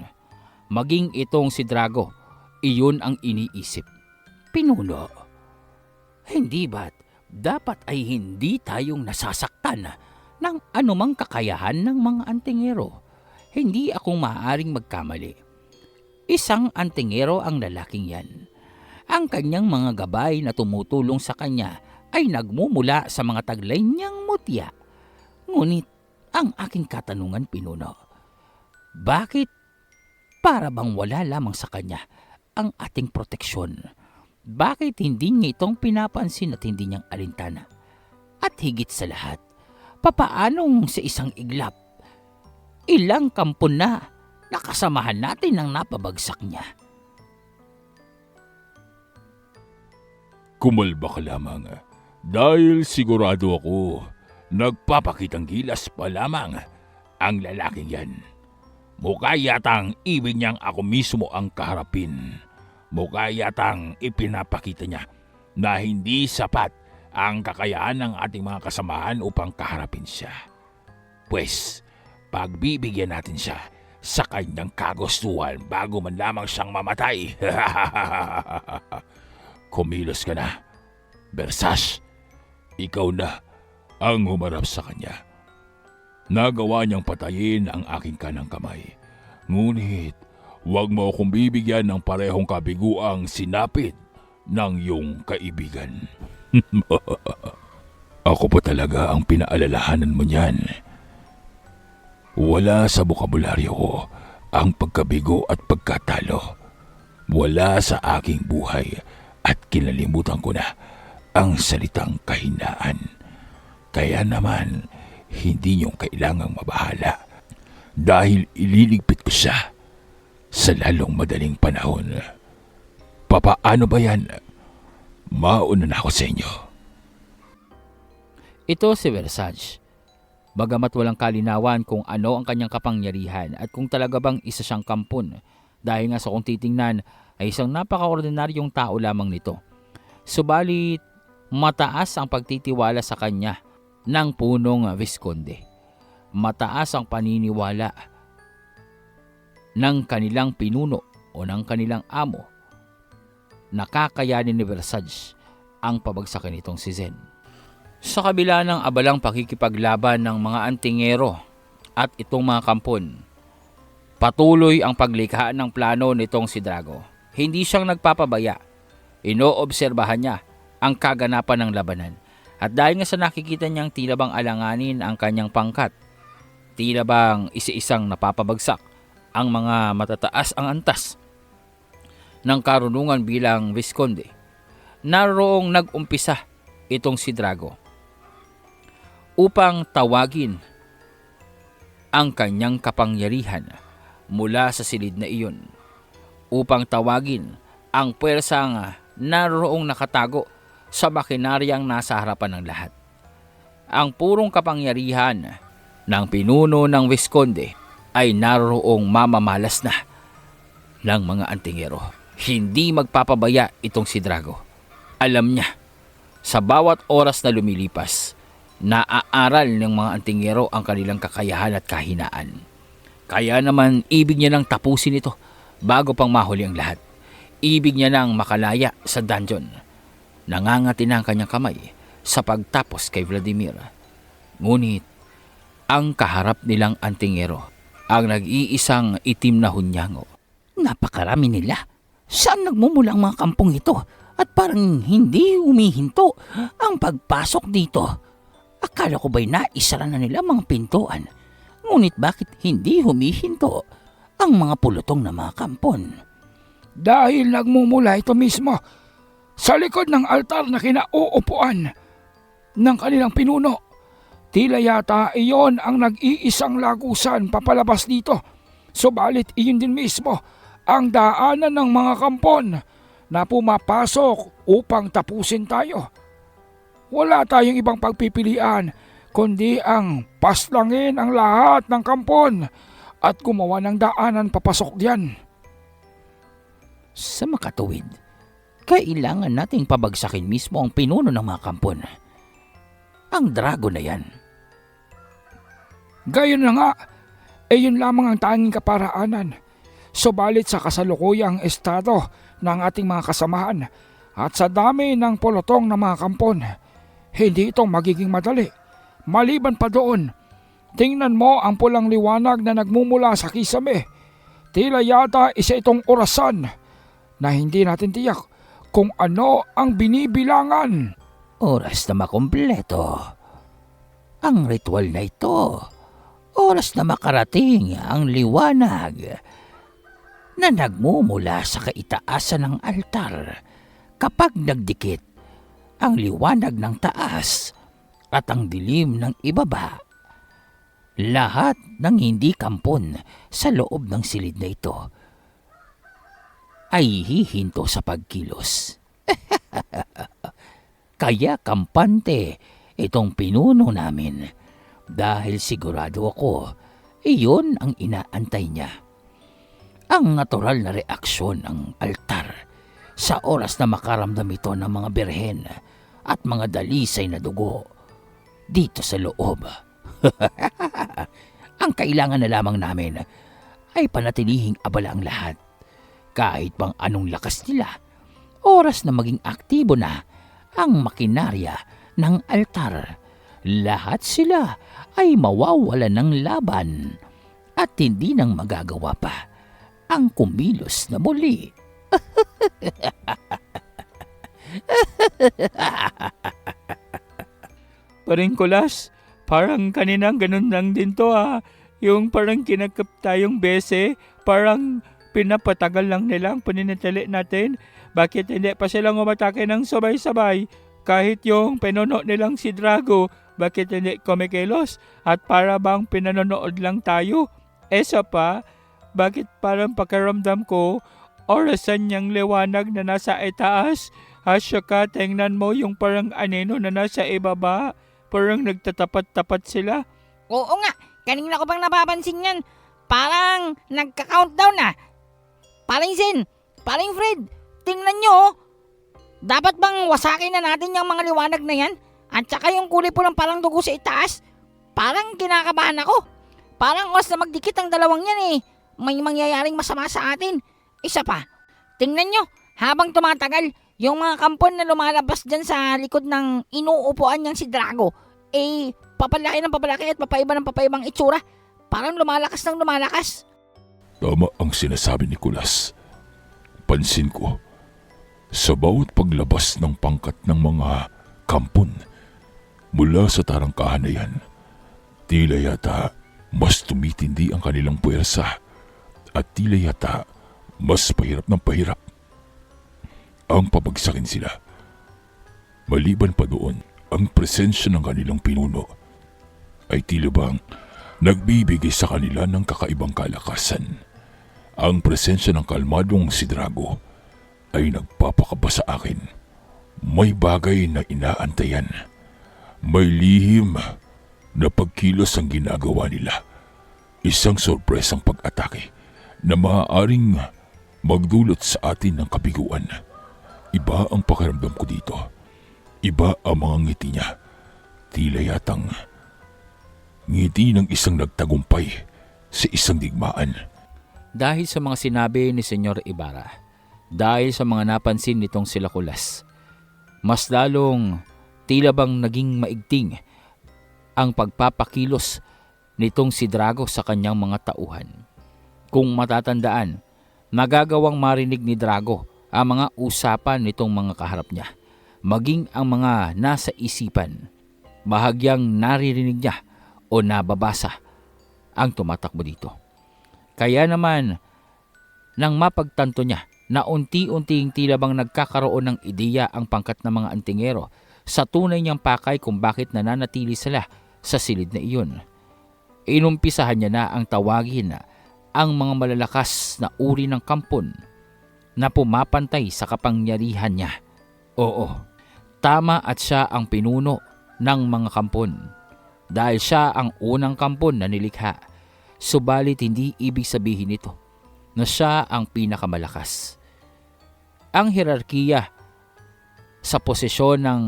Maging itong si Drago, iyon ang iniisip. Pinuno, hindi ba't dapat ay hindi tayong nasasaktan ng anumang kakayahan ng mga antingero? Hindi akong maaaring magkamali. Isang antingero ang lalaking yan. Ang kanyang mga gabay na tumutulong sa kanya ay nagmumula sa mga taglay niyang mutya. Ngunit ang aking katanungan, Pinuno, bakit para bang wala lamang sa kanya ang ating proteksyon? Bakit hindi niya itong pinapansin at hindi niyang alintana? At higit sa lahat, papaanong sa isang iglap, ilang kampon na nakasamahan natin ang napabagsak niya? Kumalba ka lamang dahil sigurado ako nagpapakitang gilas pa lamang ang lalaking yan. Mukha yatang ibig niyang ako mismo ang kaharapin. Mukha yatang ipinapakita niya na hindi sapat ang kakayahan ng ating mga kasamahan upang kaharapin siya. Pwes, pagbibigyan natin siya sa kanyang kagustuhan bago man lamang siyang mamatay. Kumilos ka na, Versace. Ikaw na ang humarap sa kanya. Nagawa niyang patayin ang aking kanang kamay. Ngunit, huwag mo akong bibigyan ng parehong kabiguang sinapit ng iyong kaibigan. Ako pa talaga ang pinaalalahanan mo niyan. Wala sa bokabularyo ko ang pagkabigo at pagkatalo. Wala sa aking buhay at kinalimutan ko na ang salitang kahinaan. Kaya naman, hindi niyong kailangang mabahala dahil ililigpit ko siya sa lalong madaling panahon. Papaano ba yan? Mauna na ako sa inyo. Ito si Versace. Bagamat walang kalinawan kung ano ang kanyang kapangyarihan at kung talaga bang isa siyang kampon, dahil nga sa kung titingnan ay isang napaka-ordinaryong tao lamang nito. Subalit, mataas ang pagtitiwala sa kanya ng punong Visconde. Mataas ang paniniwala ng kanilang pinuno o ng kanilang amo na kakayanin ni Versace ang pabagsakin nitong si Zen. Sa kabila ng abalang pakikipaglaban ng mga antingero at itong mga kampon, patuloy ang paglikha ng plano nitong si Drago. Hindi siyang nagpapabaya. Inoobserbahan niya ang kaganapan ng labanan. At dahil nga sa nakikita niyang tila bang alanganin ang kanyang pangkat, tila bang isa-isang napapabagsak ang mga matataas ang antas ng karunungan bilang Visconde, naroong nag-umpisa itong si Drago upang tawagin ang kanyang kapangyarihan mula sa silid na iyon, upang tawagin ang puwersang naroong nakatago sa makinaryang nasa harapan ng lahat. Ang purong kapangyarihan ng pinuno ng Visconde ay naroong mamamalas na ng mga antingero. Hindi magpapabaya itong si Drago. Alam niya, sa bawat oras na lumilipas, naaaral ng mga antingero ang kanilang kakayahan at kahinaan. Kaya naman ibig niya nang tapusin ito bago pang mahuli ang lahat. Ibig niya nang makalaya sa dungeon. Nangangati na ang kanyang kamay sa pagtapos kay Vladimir. Ngunit ang kaharap nilang antingero ang nag-iisang itim na hunyango. Napakarami nila. Saan nagmumula ang mga kampong ito? At parang hindi humihinto ang pagpasok dito. Akala ko ba'y naisara na nila mga pintuan? Ngunit bakit hindi humihinto ang mga pulutong na mga kampon? Dahil nagmumula ito mismo sa likod ng altar na kinauupuan ng kanilang pinuno. Tila yata iyon ang nag-iisang lagusan papalabas dito. Subalit iyon din mismo ang daanan ng mga kampon na pumapasok upang tapusin tayo. Wala tayong ibang pagpipilian kundi ang paslangin ang lahat ng kampon at gumawa ng daanan papasok diyan. Sa makatuwid, kailangan nating pabagsakin mismo ang pinuno ng mga kampon. Ang dragon na yan. Gayon na nga, yun lamang ang tanging kaparaanan. Subalit sa kasalukuyang estado ng ating mga kasamahan at sa dami ng polotong ng mga kampon, hindi ito magiging madali. Maliban pa doon, tingnan mo ang pulang liwanag na nagmumula sa kisame. Tila yata isa itong orasan na hindi natin tiyak kung ano ang binibilangan. Oras na makumpleto ang ritual na ito. Oras na makarating ang liwanag na nagmumula sa kaitaasan ng altar kapag nagdikit ang liwanag ng taas at ang dilim ng ibaba. Lahat ng hindi kampon sa loob ng silid na ito ay hihinto sa pagkilos. Kaya kampante itong pinuno namin dahil sigurado ako iyon ang inaantay niya. Ang natural na reaksyon ng altar sa oras na makaramdam ito ng mga birhen at mga dalisay na dugo dito sa loob. Ang kailangan na lamang namin ay panatilihing abala ang lahat. Kahit pang anong lakas nila, oras na maging aktibo na ang makinarya ng altar. Lahat sila ay mawawalan ng laban at hindi nang magagawa pa ang kumilos na muli. Paring Kulas, parang kaninang ganun lang din to Yung parang kinakap tayong bese, parang pinapatagal lang nila ang paninitili natin. Bakit hindi pa silang umatake ng sabay-sabay? Kahit yung pinuno nilang si Drago, bakit hindi kumikilos? At para bang pinanonood lang tayo? Esa pa, bakit parang pakiramdam ko, orasan niyang liwanag na nasa itaas? Asya ka, tingnan mo yung parang anino na nasa ibaba. Parang nagtatapat-tapat sila. Oo nga, kanina ko bang napapansin yan. Parang nagka-countdown na. Paring Zen, paring Fred, tingnan nyo oh. Dapat bang wasakin na natin yung mga liwanag na yan? At saka yung kulay pulang parang dugo sa itaas? Parang kinakabahan ako. Parang oras na magdikit ang dalawang yan may mangyayaring masama sa atin. Isa pa, tingnan nyo, habang tumatagal, yung mga kampon na lumalabas dyan sa likod ng inuupuan niyang si Drago, papalaki ng papalaki at papaiba ng papaibang itsura. Parang lumalakas ng lumalakas. Tama ang sinasabi ni Kulas. Pansin ko, sa bawat paglabas ng pangkat ng mga kampon mula sa tarangkahan na yan, tila yata mas tumitindi ang kanilang puwersa at tila yata mas pahirap ng pahirap ang pabagsakin sila. Maliban pa doon, ang presensya ng kanilang pinuno ay tila bang nagbibigay sa kanila ng kakaibang kalakasan. Ang presensya ng kalmadong si Drago ay nagpapakaba sa akin. May bagay na inaantayan. May lihim na pagkilos ang ginagawa nila. Isang sorpresang pag-atake na maaaring magdulot sa atin ng kabiguan. Iba ang pakiramdam ko dito. Iba ang mga ngiti niya. Tila yatang ngiti ng isang nagtagumpay sa isang digmaan. Dahil sa mga sinabi ni Senyor Ibarra, dahil sa mga napansin nitong sila Kulas, mas lalong tila bang naging maigting ang pagpapakilos nitong si Drago sa kanyang mga tauhan. Kung matatandaan, magagawang marinig ni Drago ang mga usapan nitong mga kaharap niya, maging ang mga nasa isipan bahagyang naririnig niya o nababasa ang tumatakbo dito. Kaya naman, nang mapagtanto niya na unti-unting tila bang nagkakaroon ng ideya ang pangkat ng mga antingero sa tunay niyang pakay kung bakit nananatili sila sa silid na iyon, inumpisahan niya na ang tawagin ang mga malalakas na uri ng kampon na pumapantay sa kapangyarihan niya. Oo, tama at siya ang pinuno ng mga kampon dahil siya ang unang kampon na nilikha. Subalit hindi ibig sabihin nito na siya ang pinakamalakas. Ang hierarkiya sa posisyon ng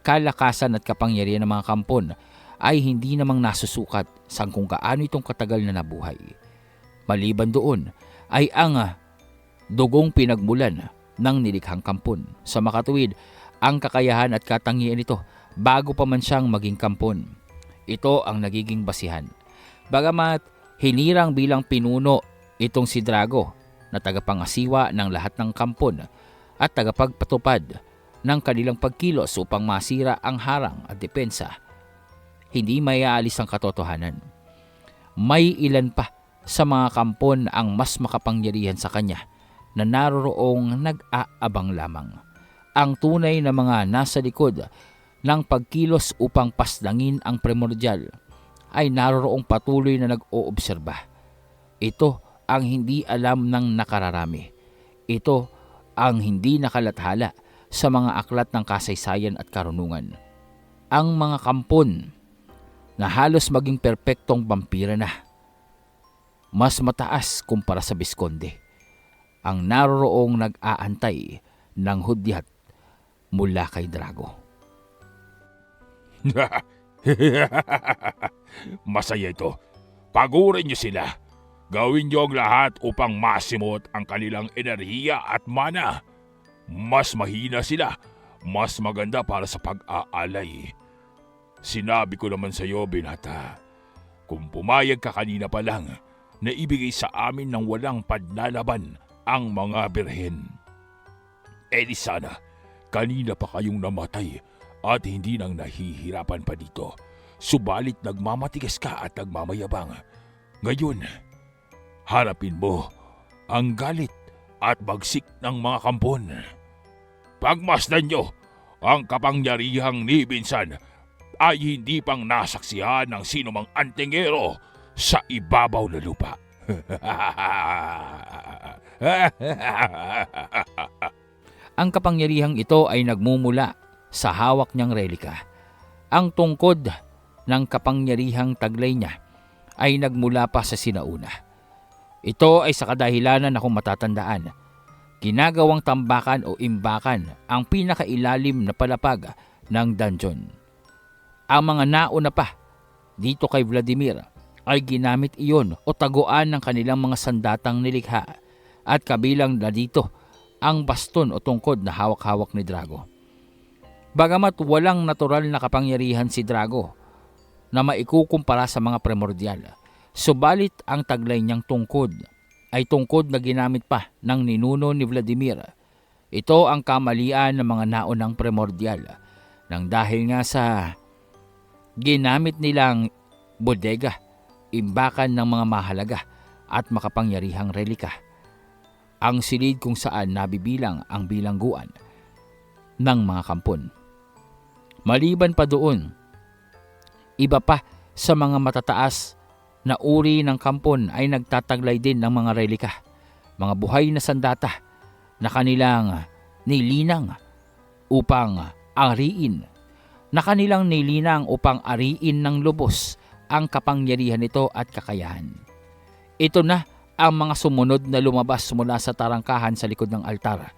kalakasan at kapangyarihan ng mga kampon ay hindi namang nasusukat sa kung gaano itong katagal na nabuhay. Maliban doon ay ang dugong pinagmulan ng nilikhang kampon. Sa makatuwid, ang kakayahan at katangian nito bago pa man siyang maging kampon. Ito ang nagiging basihan. Bagamat hinirang bilang pinuno itong si Drago na tagapangasiwa ng lahat ng kampon at tagapagpatupad ng kanilang pagkilos upang masira ang harang at depensa, hindi maiaalis ang katotohanan. May ilan pa sa mga kampon ang mas makapangyarihan sa kanya na naroroong nag-aabang lamang. Ang tunay na mga nasa likod ng pagkilos upang pasdangin ang primordial ay naroroong patuloy na nag-oobserba. Ito ang hindi alam ng nakararami. Ito ang hindi nakalathala sa mga aklat ng kasaysayan at karunungan. Ang mga kampon na halos maging perpektong vampira na, mas mataas kumpara sa Biskonde, ang naroroong nag-aantay ng hudyat mula kay Drago. Masaya ito. Pagurin niyo sila. Gawin niyo ang lahat upang masimot ang kanilang enerhiya at mana. Mas mahina sila, mas maganda para sa pag-aalay. Sinabi ko naman sa iyo, binata, kung pumayag ka kanina pa lang na ibigay sa amin ng walang padlalaban ang mga birhen. Eh di sana, kanina pa kayong namatay at hindi nang nahihirapan pa dito. Subalit nagmamatigas ka at nagmamayabang. Ngayon, harapin mo ang galit at bagsik ng mga kampon. Pagmasdan nyo, ang kapangyarihang ni Binsan ay hindi pang nasaksihan ng sinumang antingero sa ibabaw na lupa. Ang kapangyarihang ito ay nagmumula sa hawak niyang relika. Ang tungkod ng kapangyarihang taglay niya ay nagmula pa sa sinauna. Ito ay sa kadahilanan na kung matatandaan, ginagawang tambakan o imbakan ang pinakailalim na palapag ng dungeon. Ang mga nauna pa dito kay Vladimir ay ginamit iyon o taguan ng kanilang mga sandatang nilikha at kabilang na dito ang baston o tungkod na hawak-hawak ni Drago. Bagamat walang natural na kapangyarihan si Drago na maikukumpara sa mga primordial, subalit ang taglay niyang tungkod ay tungkod na ginamit pa ng ninuno ni Vladimir. Ito ang kamalian ng mga naunang primordial nang dahil nga sa ginamit nilang bodega, imbakan ng mga mahalaga at makapangyarihang relika. Ang silid kung saan nabibilang ang bilangguan ng mga kampon. Maliban pa doon, iba pa sa mga matataas na uri ng kampon ay nagtataglay din ng mga relika, mga buhay na sandata na kanilang nilinang upang ariin ng lubos ang kapangyarihan nito at kakayahan. Ito na ang mga sumunod na lumabas mula sa tarangkahan sa likod ng altar.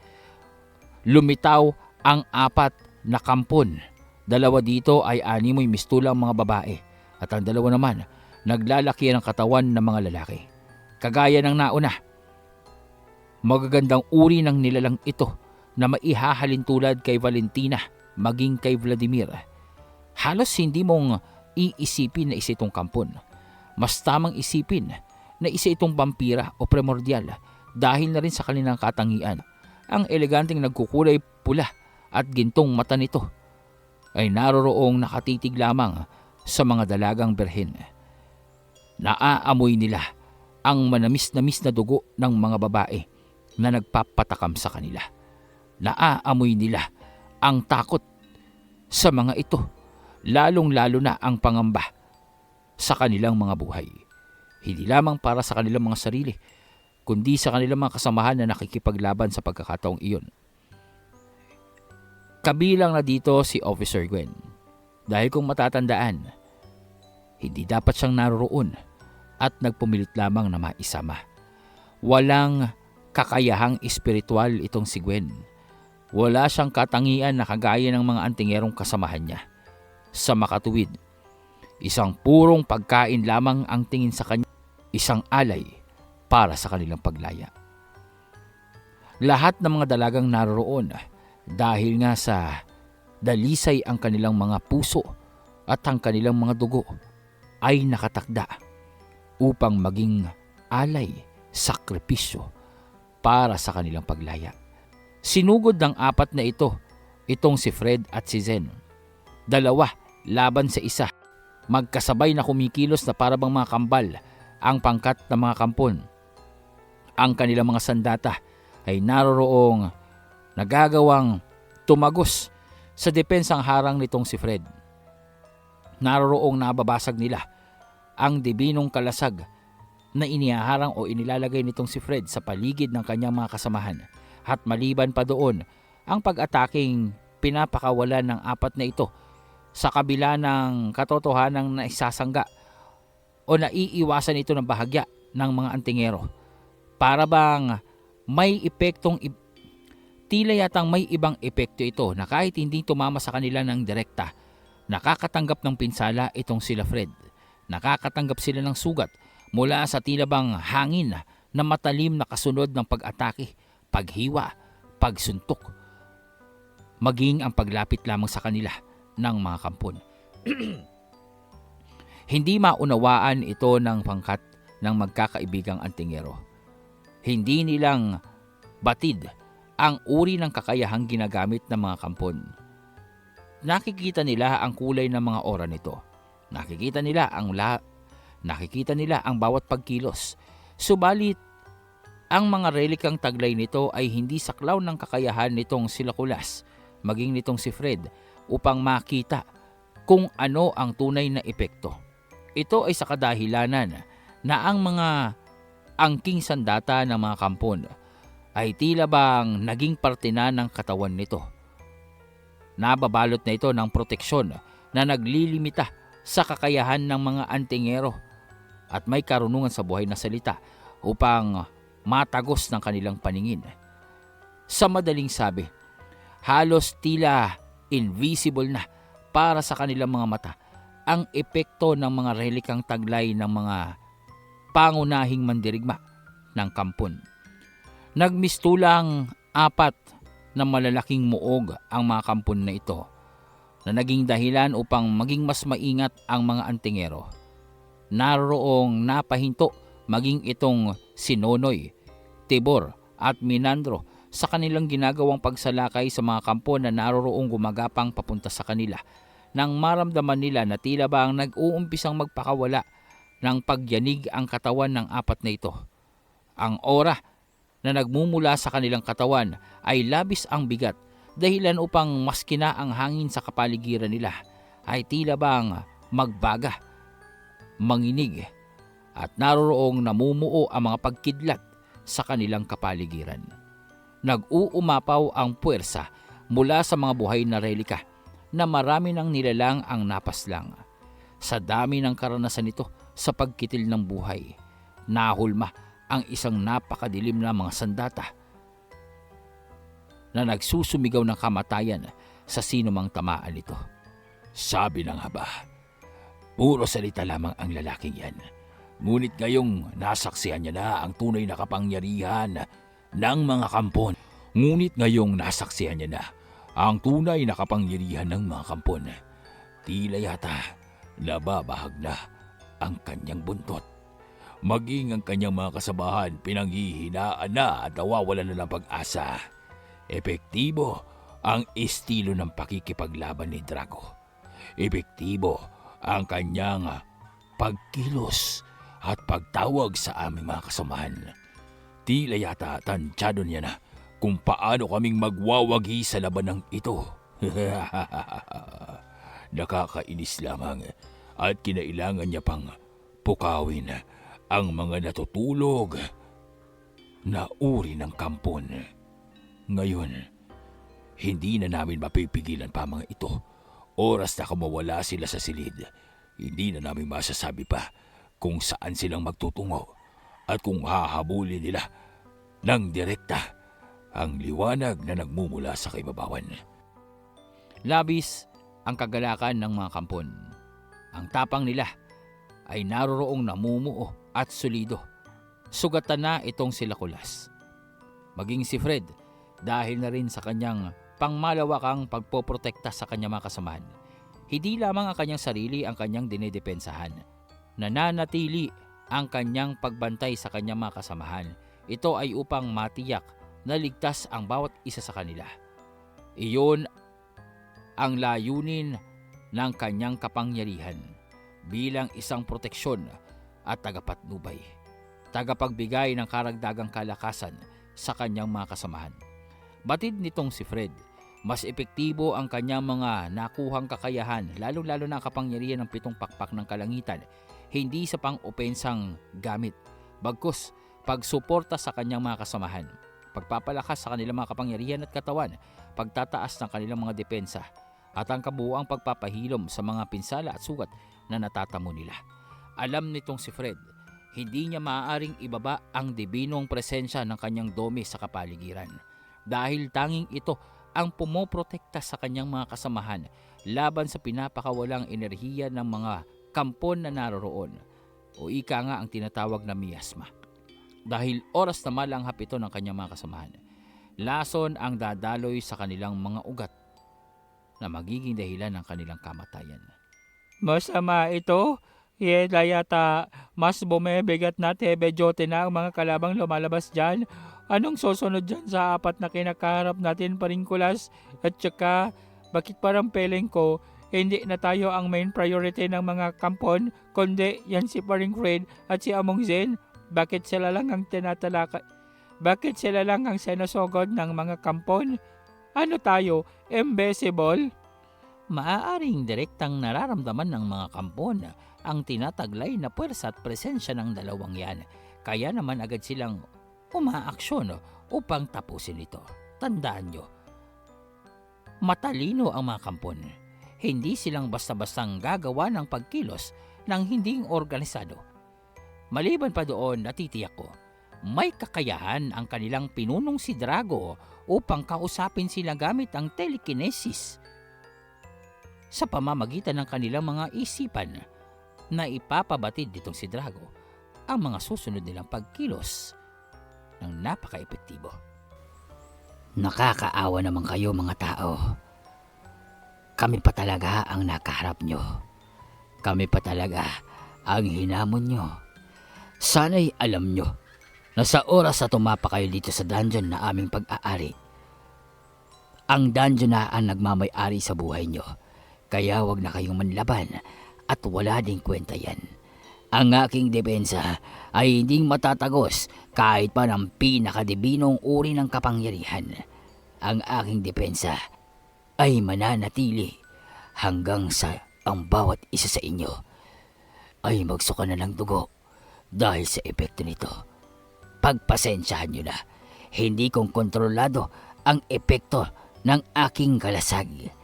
Lumitaw ang 4 na kampon. 2 dito ay animoy mistulang mga babae at ang 2 naman naglalaki ng katawan ng mga lalaki. Kagaya ng nauna, magagandang uri ng nilalang ito na maihahalin tulad kay Valentina maging kay Vladimir. Halos hindi mong iisipin na isa itong kampon. Mas tamang isipin na isa itong vampira o primordial dahil na rin sa kanilang katangian. Ang eleganteng nagkukulay pula at gintong mata nito ay naroroong nakatitig lamang sa mga dalagang berhen. Naaamoy nila ang manamis-namis na dugo ng mga babae na nagpapatakam sa kanila. Naaamoy nila ang takot sa mga ito, lalong-lalo na ang pangamba sa kanilang mga buhay. Hindi lamang para sa kanilang mga sarili, kundi sa kanilang mga kasamahan na nakikipaglaban sa pagkakataong iyon. Kabilang na dito si Officer Gwen. Dahil kung matatandaan, hindi dapat siyang naroroon at nagpumilit lamang na maisama. Walang kakayahang espiritual itong si Gwen. Wala siyang katangian na kagaya ng mga antingerong kasamahan niya. Sa makatuwid, isang purong pagkain lamang ang tingin sa kanya, isang alay para sa kanilang paglaya. Lahat ng mga dalagang naroroon dahil nga sa dalisay ang kanilang mga puso at ang kanilang mga dugo ay nakatakda upang maging alay, sakripisyo para sa kanilang paglaya. Sinugod ng apat na itong si Fred at si Zen. Dalawa laban sa isa. Magkasabay na kumikilos na para bang mga kambal ang pangkat ng mga kampon. Ang kanilang mga sandata ay naroroong nagagawang tumagos sa depensang harang nitong si Fred. Naroroong nababasag nila ang dibinong kalasag na inihaharang o inilalagay nitong si Fred sa paligid ng kanyang mga kasamahan. At maliban pa doon, ang pag-ataking pinapakawalan ng apat na ito sa kabila ng katotohanang naisasangga o naiiwasan ito ng bahagya ng mga antingero. Para bang may epektong tila yatang may ibang epekto ito na kahit hindi tumama sa kanila ng direkta, nakakatanggap ng pinsala itong sila Fred. Nakakatanggap sila ng sugat mula sa tila bang hangin na matalim na kasunod ng pag-atake, paghiwa, pagsuntok, maging ang paglapit lamang sa kanila ng mga kampon. Hindi maunawaan ito ng pangkat ng magkakaibigang antingero. Hindi nilang batid ang uri ng kakayahang ginagamit ng mga kampon. Nakikita nila ang kulay ng mga ora nito. Nakikita nila ang bawat pagkilos. Subalit, ang mga relikang taglay nito ay hindi saklaw ng kakayahan nitong si Lakulas, maging nitong si Fred, upang makita kung ano ang tunay na epekto. Ito ay sa kadahilanan na ang mga angking sandata ng mga kampon ay tila bang naging parte na ng katawan nito. Nababalot na ito ng proteksyon na naglilimita sa kakayahan ng mga antingero at may karunungan sa buhay na salita upang matagos ng kanilang paningin. Sa madaling sabi, halos tila invisible na para sa kanilang mga mata ang epekto ng mga relikang taglay ng mga pangunahing mandirigma ng kampon. Nagmistulang 4 na malalaking muog ang mga kampon na ito na naging dahilan upang maging mas maingat ang mga antingero. Naroroong napahinto maging itong si Nonoy, Tibor at Minandro sa kanilang ginagawang pagsalakay sa mga kampo na naroroong gumagapang papunta sa kanila nang maramdaman nila na tila bang nag-uumpisang magpakawala ng pagyanig ang katawan ng 4 na ito. Ang aura na nagmumula sa kanilang katawan ay labis ang bigat dahilan upang maski na ang hangin sa kapaligiran nila ay tila bang magbaga, manginig at naroroong namumuo ang mga pagkidlat sa kanilang kapaligiran. Nag-uumapaw ang puwersa mula sa mga buhay na relika na marami ng nilalang ang napaslang. Sa dami ng karanasan nito sa pagkitil ng buhay, nahulma ang isang napakadilim na mga sandata na nagsusumigaw ng kamatayan sa sinumang tamaan nito. Sabi ng haba, puro salita lamang ang lalaking yan. Ngunit ngayong nasaksihan niya na ang tunay na kapangyarihan ng mga kampon. Ngunit ngayong nasaksihan niya na ang tunay na kapangyarihan ng mga kampon. Tila yata nababahag na ang kanyang buntot. Maging ang kanyang mga kasabahan pinanghihinaan na at nawawalan na ng pag-asa. Epektibo ang estilo ng pakikipaglaban ni Drago. Epektibo ang kanyang pagkilos at pagtawag sa aming mga kasamahan. Tila yata tansyado niya na kung paano kaming magwawagi sa labanang ito. Nakakainis lamang at kinailangan niya pang pukawin ang mga natutulog na uri ng kampon. Ngayon, hindi na namin mapipigilan pa mga ito. Oras na kumawala sila sa silid, hindi na namin masasabi pa kung saan silang magtutungo at kung hahabulin nila ng direkta ang liwanag na nagmumula sa kaibabawan. Labis ang kagalakan ng mga kampon. Ang tapang nila ay naroroong namumuo at solido. Sugatan na itong sila Kulas. Maging si Fred dahil na rin sa kanyang pangmalawakang pagpoprotekta sa kanyang mga kasamahan. Hindi lamang ang kanyang sarili ang kanyang dinedepensahan. Nananatili ang kanyang pagbantay sa kanyang mga kasamahan. Ito ay upang matiyak na ligtas ang bawat isa sa kanila. Iyon ang layunin ng kanyang kapangyarihan bilang isang proteksyon at tagapatnubay, tagapagbigay ng karagdagang kalakasan sa kanyang mga kasamahan. Batid nitong si Fred, mas epektibo ang kanyang mga nakuhang kakayahan, lalo-lalo na ang kapangyarihan ng 7 pakpak ng kalangitan, hindi sa pang-opensang gamit, bagkus pagsuporta sa kanyang mga kasamahan, pagpapalakas sa kanilang mga kapangyarihan at katawan, pagtataas ng kanilang mga depensa, at ang kabuuang pagpapahilom sa mga pinsala at sugat na natatamo nila. Alam nitong si Fred, hindi niya maaaring ibaba ang dibinong presensya ng kanyang dome sa kapaligiran dahil tanging ito ang pumoprotekta sa kanyang mga kasamahan laban sa pinapakawalang enerhiya ng mga kampon na naroroon o ika nga ang tinatawag na miasma. Dahil oras na malanghap ito ng kanyang mga kasamahan, lason ang dadaloy sa kanilang mga ugat na magiging dahilan ng kanilang kamatayan. Masama ito. Yata mas bumibigat na tebejote na ang mga kalabang lumalabas dyan. Anong susunod dyan sa 4 na kinakaharap natin, paring Kulas? At saka, bakit parang feeling ko, hindi na tayo ang main priority ng mga kampon, kundi yan si paring Fred at si Among Zen? Bakit sila lang ang tinatalakay? Bakit sila lang ang sinusugod ng mga kampon? Ano tayo, invisible? Maaaring direktang nararamdaman ng mga kampon ang tinataglay na puwersa at presensya ng dalawang yan. Kaya naman agad silang umaaksyon upang tapusin ito. Tandaan nyo, matalino ang mga kampon. Hindi silang basta-bastang gagawa ng pagkilos ng hindi organisado. Maliban pa doon, natitiyak ko, may kakayahan ang kanilang pinunong si Drago upang kausapin sila gamit ang telekinesis sa pamamagitan ng kanilang mga isipan na ipapabatid ditong si Drago ang mga susunod nilang pagkilos ng napaka-epektibo. Nakakaawa naman kayo mga tao. Kami pa talaga ang nakaharap nyo. Kami pa talaga ang hinamon nyo. Sana'y alam nyo na sa oras na tumapa kayo dito sa dungeon na aming pag-aari, ang dungeon na ang nagmamay-ari sa buhay nyo. Kaya wag na kayong manlaban at wala ding kwenta yan. Ang aking depensa ay hindi matatagos kahit pa ng pinakadibinong uri ng kapangyarihan. Ang aking depensa ay mananatili hanggang sa ang bawat isa sa inyo ay magsuka na ng dugo dahil sa epekto nito. Pagpasensyahan nyo na, hindi kong kontrolado ang epekto ng aking kalasag.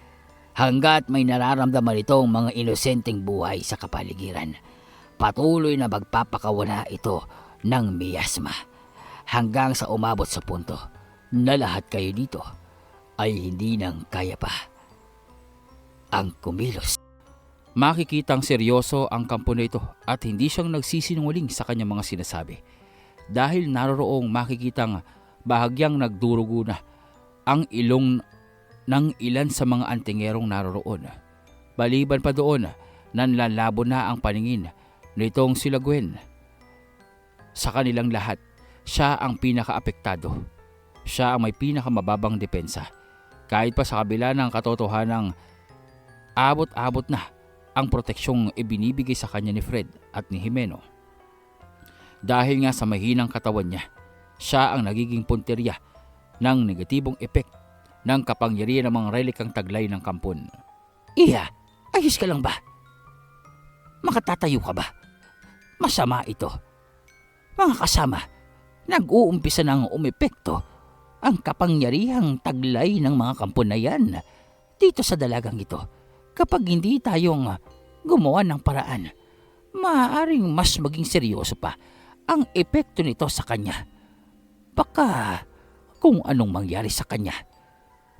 Hanggat may nararamdaman itong mga inosenteng buhay sa kapaligiran, patuloy na magpapakawala ito ng miasma hanggang sa umabot sa punto na lahat kayo dito ay hindi nang kaya pa ang kumilos. Makikitang seryoso ang kampo na ito at hindi siyang nagsisinungaling sa kanyang mga sinasabi. Dahil naroroong makikitang bahagyang nagdurugo na ang ilong ng ilan sa mga antingerong naroroon. Baliban pa doon, nanlalabo na ang paningin nitong sila Gwen. Sa kanilang lahat, siya ang pinakaapektado. Siya ang may pinakamababang depensa. Kahit pa sa kabila ng katotohanang abot-abot na ang proteksyong ibinibigay sa kanya ni Fred at ni Jimeno. Dahil nga sa mahinang katawan niya, siya ang nagiging punteriya ng negatibong epek ng kapangyarihan ng mga relikang taglay ng kampon. Iya, ayos ka lang ba? Makatatayo ka ba? Masama ito. Mga kasama, nag-uumpisa nang umepekto ang kapangyarihang taglay ng mga kampon na yan dito sa dalagang ito. Kapag hindi tayong gumawa ng paraan, maaaring mas maging seryoso pa ang epekto nito sa kanya. Baka kung anong mangyari sa kanya.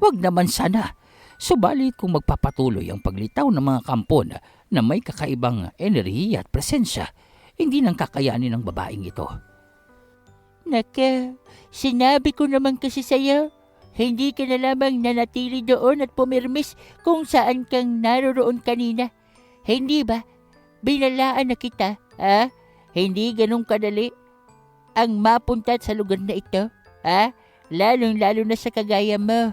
Wag naman sana. Subalit kung magpapatuloy ang paglitaw ng mga kampon na may kakaibang enerhiya at presensya, hindi nang kakayanin ng babaeng ito. Naka, sinabi ko naman kasi sa'yo, hindi ka na lamang nanatili doon at pumirmis kung saan kang naroroon kanina. Hindi ba? Binalaan na kita, ha? Hindi ganun kadali ang mapunta sa lugar na ito, ha? Lalong-lalo na sa kagaya mo.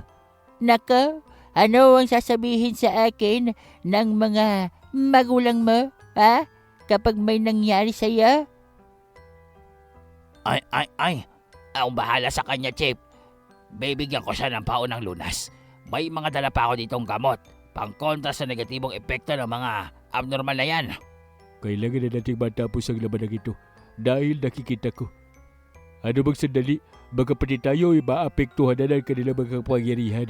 Naka, ano ang sasabihin sa akin ng mga magulang mo, ha? Kapag may nangyari sa'yo? Ay. Ang bahala sa kanya, Chip. Bibigyan ko siya ng paunang lunas. May mga dala pa ako ditong gamot. Pangkontra sa negatibong epekto ng mga abnormal na yan. Kailangan na nating matapos ang laban ng ito dahil nakikita ko. Ano bang sandali, baka pati tayo ay maapektuhan na ng kanilang mga kapangyarihan.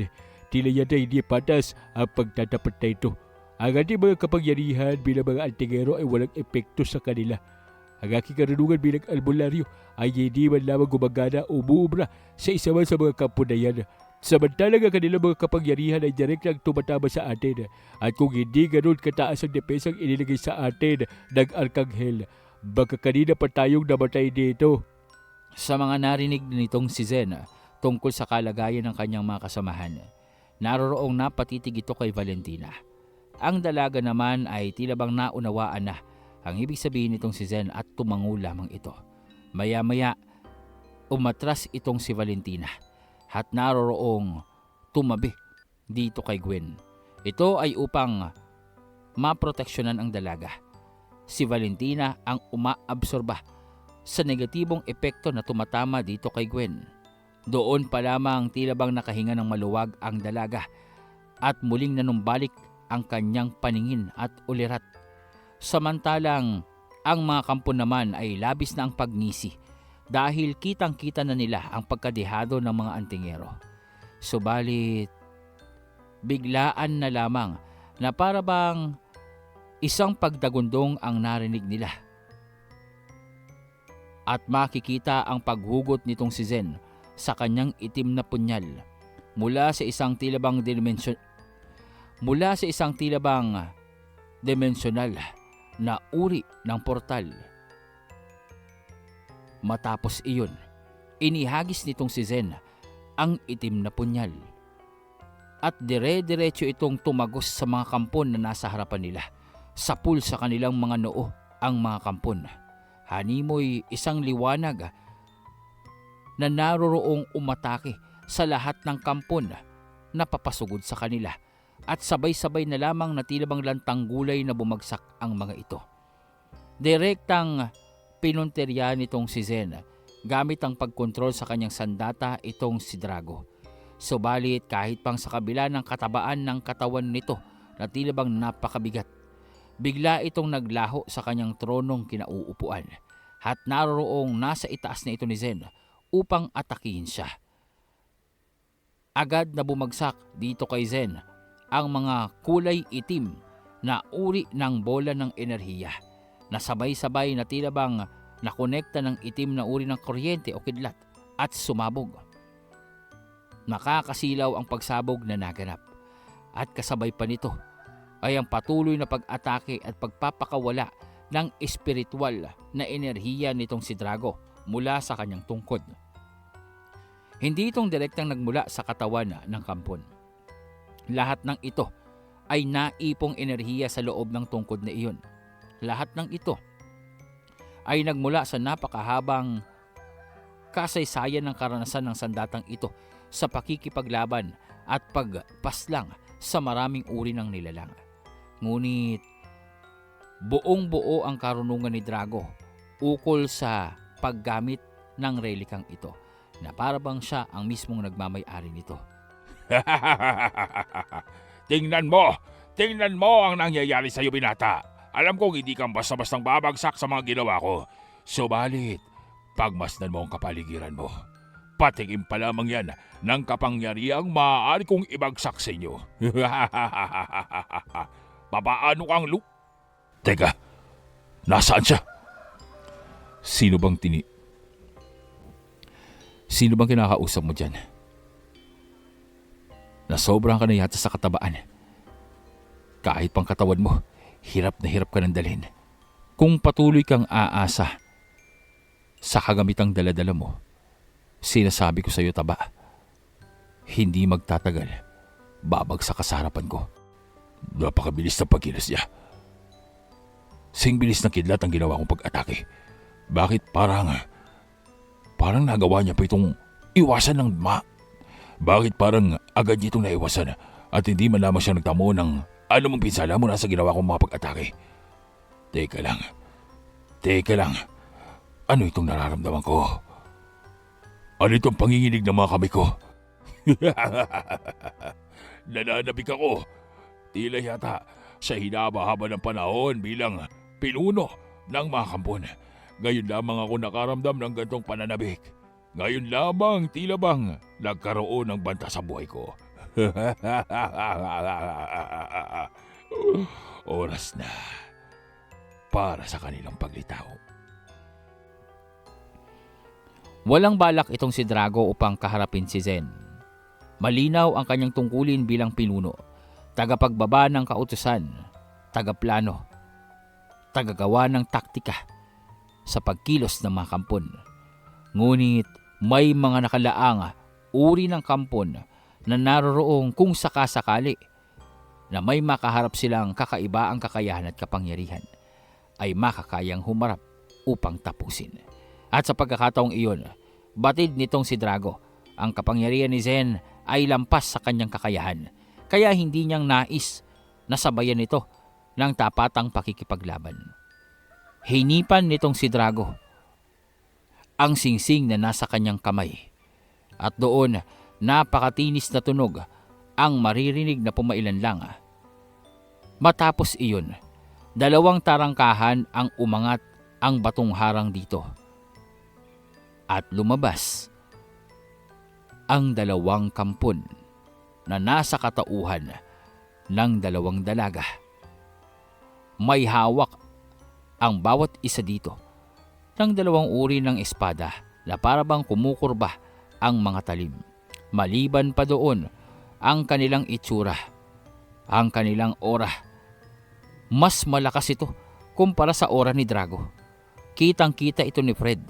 Tila yata hindi patas ang pagtatapat na ito. Ang ating mga kapangyarihan bilang mga antingero ay walang epekto sa kanila. Ang aking karunungan bilang albularyo ay hindi man lamang gumagana o umuubra sa isa man sa mga kampo na yan. Samantalang ang kanilang mga kapangyarihan ay direktang tumatama sa atin. At kung hindi ganoon kataas ang depensang inilagay sa atin ng Arkanghel, baka kanina pa tayong namatay dito. Sa mga narinig nitong si Zen tungkol sa kalagayan ng kanyang mga kasamahan, naroroong napatitig ito kay Valentina. Ang dalaga naman ay tila bang naunawaan na ang ibig sabihin nitong si Zen at tumango lamang ito. Maya-maya, umatras itong si Valentina at naroroong tumabi dito kay Gwen. Ito ay upang maproteksyonan ang dalaga. Si Valentina ang umaabsorba sa negatibong epekto na tumatama dito kay Gwen. Doon pa lamang tila bang nakahinga ng maluwag ang dalaga at muling nanumbalik ang kanyang paningin at ulirat. Samantalang ang mga kampo naman ay labis na ang pagngisi dahil kitang-kita na nila ang pagkadehado ng mga antingero. Subalit, biglaan na lamang na para bang isang pagdagundong ang narinig nila. At makikita ang paghugot nitong si Zen sa kanyang itim na punyal mula sa isang tila bang dimensional na uri ng portal. Matapos iyon, inihagis nitong si Zen ang itim na punyal at dire-diretso itong tumagos sa mga kampon na nasa harapan nila. Sapul sa kanilang mga noo ang mga kampon. Hanimoy isang liwanag na naroroong umatake sa lahat ng kampon na papasugod sa kanila at sabay-sabay na lamang na tila bang lantang gulay na bumagsak ang mga ito. Direktang pinunterya nitong si Zen gamit ang pagkontrol sa kanyang sandata itong si Drago. Subalit kahit pang sa kabila ng katabaan ng katawan nito na tila bang napakabigat, bigla itong naglaho sa kanyang tronong kinauupuan at naroroong nasa itaas na ito ni Zen upang atakihin siya. Agad na bumagsak dito kay Zen ang mga kulay itim na uri ng bola ng enerhiya na sabay-sabay na tila bang nakonekta ng itim na uri ng kuryente o kidlat at sumabog. Nakakasilaw ang pagsabog na naganap at kasabay pa nito ay ang patuloy na pag-atake at pagpapakawala ng espiritual na enerhiya nitong si Drago mula sa kanyang tungkod. Hindi itong direktang nagmula sa katawan ng kampon. Lahat ng ito ay naipong enerhiya sa loob ng tungkod na iyon. Lahat ng ito ay nagmula sa napakahabang kasaysayan ng karanasan ng sandatang ito sa pakikipaglaban at pagpaslang sa maraming uri ng nilalang. Ngunit buong-buo ang karunungan ni Drago ukol sa paggamit ng relikang ito na para bang siya ang mismong nagmamay-ari nito. Tingnan mo ang nangyayari sa'yo, binata. Alam kong hindi kang basta-bastang babagsak sa mga ginawa ko. Subalit, pagmasdan mo ang kapaligiran mo. Patingin pa lamang yan ng kapangyarihang maaari kong ibagsak sa inyo. Papaano kang Teka, nasaan siya? Sino bang kinakausap mo dyan? Nasobrang ka na yata sa katabaan. Kahit pang katawan mo, hirap na hirap ka nang dalhin. Kung patuloy kang aasa sa kagamitang daladala mo, sinasabi ko sa iyo, taba, hindi magtatagal, babagsak ka sa harapan ko. Napakabilis ng pagkilos niya. Sing bilis ng kidlat ang ginawa kong pag-atake. Bakit parang nagawa niya pa itong iwasan ng Bakit parang agad niya itong naiwasan at hindi man lamang siya nagtamo ng anumang pinsala mula sa ginawa kong mga pag-atake? Teka lang. Ano itong nararamdaman ko? Ano itong panginginig ng mga kamay ko? Nananabik ako. Tila yata sa hinaba-haba ng panahon bilang pinuno ng mga kampon. Ngayon lamang ako nakaramdam ng gantong pananabik. Ngayon lamang tila bang nagkaroon ng banta sa buhay ko. Oras na para sa kanilang paglitaw. Walang balak itong si Drago upang kaharapin si Zen. Malinaw ang kanyang tungkulin bilang pinuno, tagapagbaba ng kautusan, tagaplano, tagagawa ng taktika sa pagkilos ng mga kampon. Ngunit may mga nakalaang uri ng kampon na naroroong kung sakasakali na may makaharap silang kakaiba ang kakayahan at kapangyarihan ay makakayang humarap upang tapusin. At sa pagkakataong iyon, batid nitong si Drago, ang kapangyarihan ni Zen ay lampas sa kanyang kakayahan, kaya hindi niyang nais na sabayan ito ng tapatang pakikipaglaban. Hinipan nitong si Drago ang singsing na nasa kanyang kamay at doon napakatinis na tunog ang maririnig na pumailan lang. Matapos iyon, 2 tarangkahan ang umangat ang batong harang dito at lumabas ang 2 kampon na nasa katauhan ng 2 dalaga. May hawak ang bawat isa dito ng 2 uri ng espada na parabang kumukurba ang mga talim. Maliban pa doon ang kanilang itsura, ang kanilang aura. Mas malakas ito kumpara sa aura ni Drago. Kitang-kita ito ni Fred.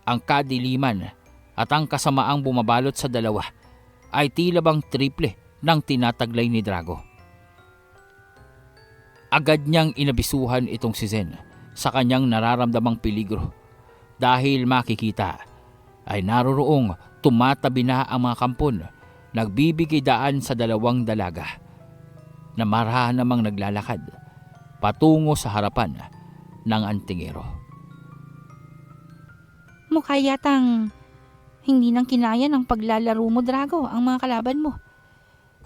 Ang kadiliman at ang kasamaang bumabalot sa dalawa ay tila bang triple ng tinataglay ni Drago. Agad niyang inabisuhan itong si Zen sa kanyang nararamdamang peligro dahil makikita ay naroroong tumatabi na ang mga kampon, nagbibigay daan sa 2 dalaga na marahan namang naglalakad patungo sa harapan ng antingero. Mukha yatang hindi nang kinaya ng paglalaro mo, Drago, ang mga kalaban mo.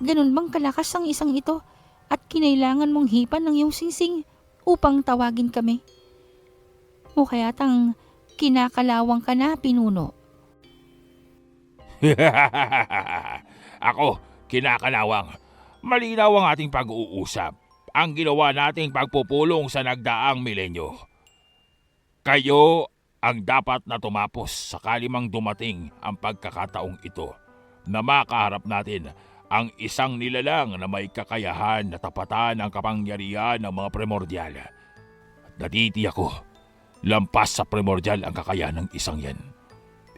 Ganun bang kalakas ang isang ito at kinailangan mong hipan ng iyong singsing upang tawagin kami? Mukha yatang kinakalawang ka na, pinuno. Ako, kinakalawang. Malinaw ang ating pag-uusap. Ang ginawa nating pagpupulong sa nagdaang milenyo. Kayo ang dapat na tumapos sakali mang dumating ang pagkakataong ito na makaharap natin ang isang nilalang na may kakayahan na tapatan ang kapangyarihan ng mga primordial. Natitiyak ko, lampas sa primordial ang kakayahan ng isang yan.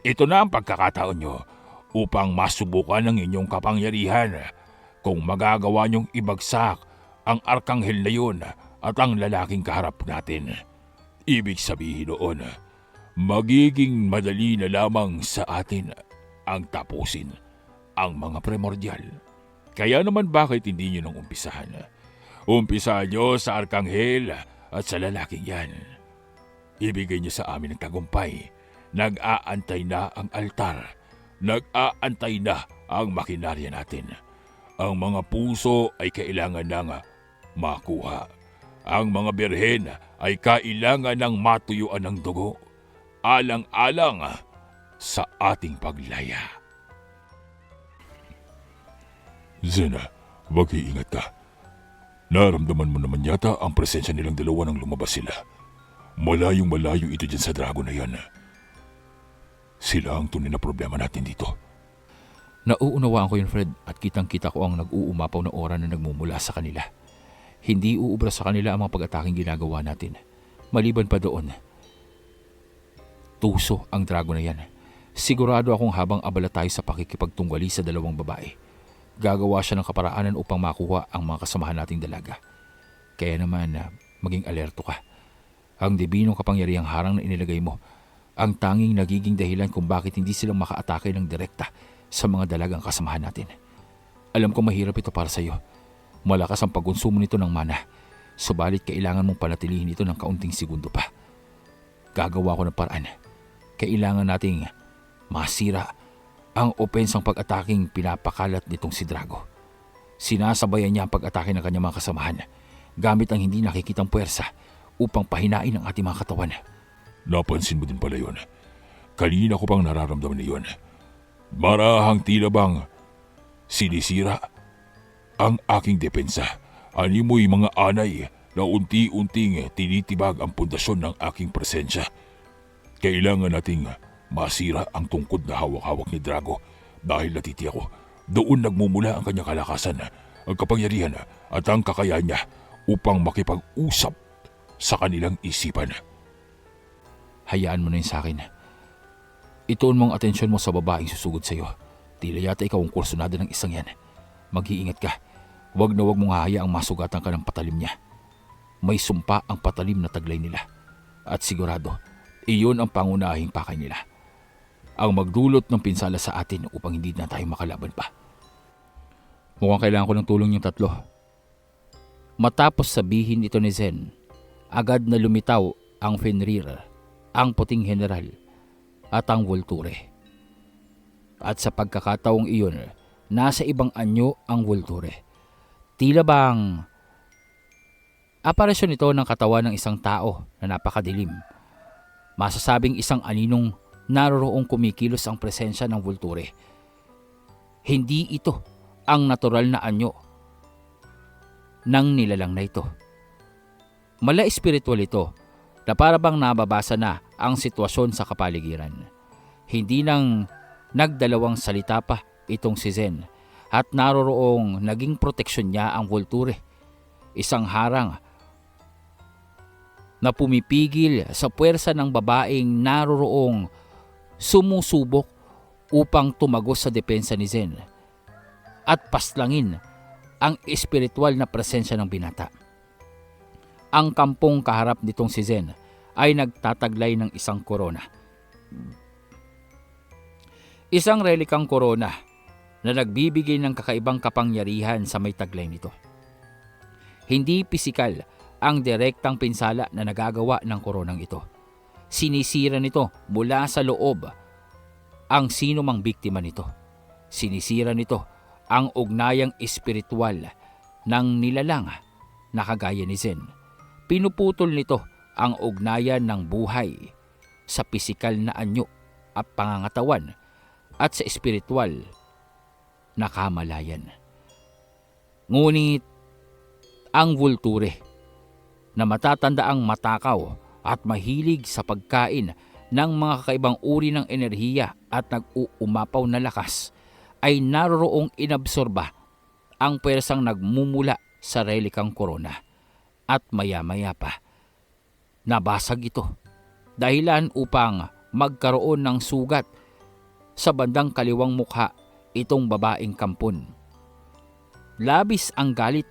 Ito na ang pagkakataon nyo upang masubukan ng inyong kapangyarihan kung magagawa nyong ibagsak ang arkanghel na yun at ang lalaking kaharap natin. Ibig sabihin noon, magiging madali na lamang sa atin ang tapusin ang mga primordial. Kaya naman bakit hindi nyo nang umpisahan? Umpisahan nyo sa Arkanghel at sa lalaking yan. Ibigay niyo sa amin ang tagumpay. Nag-aantay na ang altar. Nag-aantay na ang makinarya natin. Ang mga puso ay kailangan ng makuha. Ang mga birhen ay kailangan ng matuyuan ng dugo. Alang-alang sa ating paglaya. Zena, mag-iingat ka. Naramdaman mo naman yata ang presensya nilang dalawa nang lumabas sila. Malayong malayo ito dyan sa dragon na yan. Sila ang tunay na problema natin dito. Nauunawaan ko yun, Fred, at kitang-kita ko ang nag-uumapaw na aura na nagmumula sa kanila. Hindi uubra sa kanila ang mga pag-ataking ginagawa natin. Maliban pa doon, tuso ang dragon na yan. Sigurado akong habang abala tayo sa pakikipagtunggali sa dalawang babae, gagawa siya ng kaparaanan upang makuha ang mga kasamahan nating dalaga. Kaya naman, maging alerto ka. Ang dibinong kapangyarihang harang na inilagay mo, ang tanging nagiging dahilan kung bakit hindi silang makaatake ng direkta sa mga dalagang kasamahan natin. Alam ko mahirap ito para sa iyo. Malakas ang pagkonsumo nito ng mana, subalit kailangan mong panatilihin ito ng kaunting segundo pa. Gagawa ko ng paraan. Kailangan nating masira ang opensang pag-ataking pinapakalat nitong si Drago. Sinasabayan niya ang pag-atake ng kanyang mga kasamahan gamit ang hindi nakikitang puwersa upang pahinain ang ating mga katawan. Napansin mo din pala yun. Kanina ko pang nararamdaman na yun. Marahang tila bang sinisira ang aking depensa. Animoy mga anay na unti-unting tinitibag ang pundasyon ng aking presensya. Kailangan nating masira ang tungkod na hawak-hawak ni Drago dahil natitiyak ko doon nagmumula ang kanyang kalakasan, ang kapangyarihan at ang kakayahan niya upang makipag-usap sa kanilang isipan. Hayaan mo na yun sa akin. Ituon mo ang atensyon mo sa babaeng susugod sa iyo. Tila yata ikaw ang kursunada ng isang yan. Mag-iingat ka. Huwag na huwag mong hahayaang masugatan ka ng patalim niya. May sumpa ang patalim na taglay nila. At sigurado, iyon ang pangunahing pakay nila. Ang magdulot ng pinsala sa atin upang hindi na tayo makalaban pa. Mukhang kailangan ko ng tulong yung tatlo. Matapos sabihin ito ni Zen, agad na lumitaw ang Fenrir, ang puting general, at ang Volture. At sa pagkakataong iyon, nasa ibang anyo ang Volture. Tila bang aparasyon ito ng katawan ng isang tao na napakadilim. Masasabing isang aninong naroroong kumikilos ang presensya ng Volture. Hindi ito ang natural na anyo ng nilalang na ito. Mala espiritual ito na para bang nababasa na ang sitwasyon sa kapaligiran. Hindi nang nagdalawang salita pa itong si Zen at naroroong naging proteksyon niya ang Volture. Isang harang na pumipigil sa puwersa ng babaeng naroroong sumusubok upang tumagos sa depensa ni Zen at paslangin ang espiritual na presensya ng binata. Ang kampong kaharap nitong si Zen ay nagtataglay ng isang korona. Isang relikang korona na nagbibigay ng kakaibang kapangyarihan sa may taglay nito. Hindi pisikal ang direktang pinsala na nagagawa ng koronang ito. Sinisira nito mula sa loob ang sino mang biktima nito. Sinisira nito ang ugnayang espiritual ng nilalang na kagaya ni Zen. Pinuputol nito ang ugnayan ng buhay sa pisikal na anyo at pangangatawan at sa espiritual na kamalayan. Ngunit ang Volture na matatandaang matakaw at mahilig sa pagkain ng mga kakaibang uri ng enerhiya at nag-uumapaw na lakas ay naroroong inabsorba ang pwersang nagmumula sa relikang korona at maya-maya pa nabasag ito dahilan upang magkaroon ng sugat sa bandang kaliwang mukha itong babaeng kampon. Labis ang galit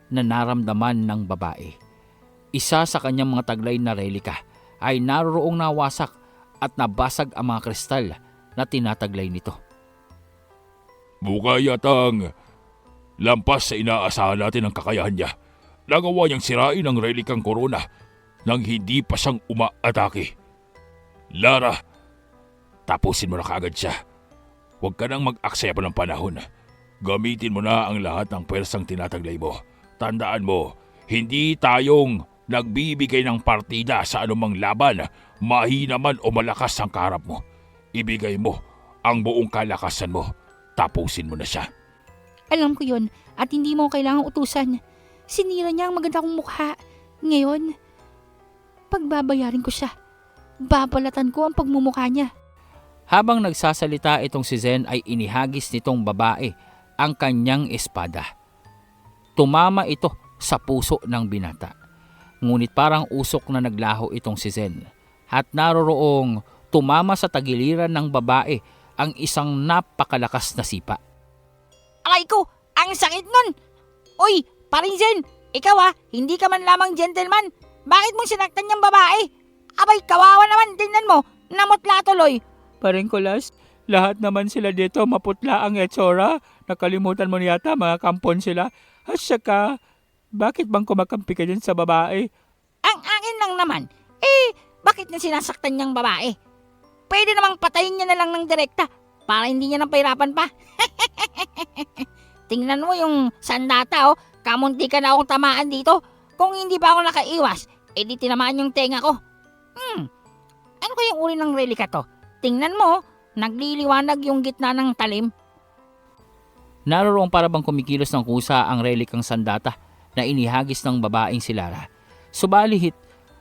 na naramdaman ng babae. Isa sa kanyang mga taglay na relika ay naroroong nawasak at nabasag ang mga kristal na tinataglay nito. Mukha yatang Lampas sa inaasahan natin ang kakayahan niya. Nagawa niyang sirain ang relikang korona nang hindi pa siyang umaatake. Lara, tapusin mo na kaagad siya. Huwag ka nang mag-aksaya pa ng panahon. Gamitin mo na ang lahat ng pwersang tinataglay mo. Tandaan mo, hindi tayong nagbibigay ng partida sa anumang laban, mahina man o malakas ang kaharap mo. Ibigay mo ang buong kalakasan mo. Tapusin mo na siya. Alam ko yon at hindi mo kailangang utusan. Sinira niya ang maganda kong mukha. Ngayon, pagbabayarin ko siya. Babalatan ko ang pagmumukha niya. Habang nagsasalita itong si Zen ay inihagis nitong babae ang kanyang espada. Tumama ito sa puso ng binata. Ngunit parang usok na naglaho itong si Zen. At naroroong tumama sa tagiliran ng babae ang isang napakalakas na sipa. Aray ko, ang sakit nun! Uy, paring Zen, ikaw hindi ka man lamang gentleman. Bakit mo sinaktan niyang babae? Abay, kawawa naman, tingnan mo, namutla tuloy. Paring Kulas, lahat naman sila dito maputla ang etsura. Nakalimutan mo yata mga kampon sila. At saka, bakit bang kumakampi ka dyan sa babae? Ang akin lang naman, bakit niya sinasaktan niyang babae? Pwede namang patayin niya na lang ng direkta para hindi niya nang pahirapan pa. Tingnan mo yung sandata kamunti ka na akong tamaan dito. Kung hindi pa ako nakaiwas, di tinamaan yung tenga ko. Ano kayang uri ng relika to? Tingnan mo, nagliliwanag yung gitna ng talim. Naroroong para bang kumikilos ng kusa ang relikang sandata na inihagis ng babaeng si Lara. Subalit,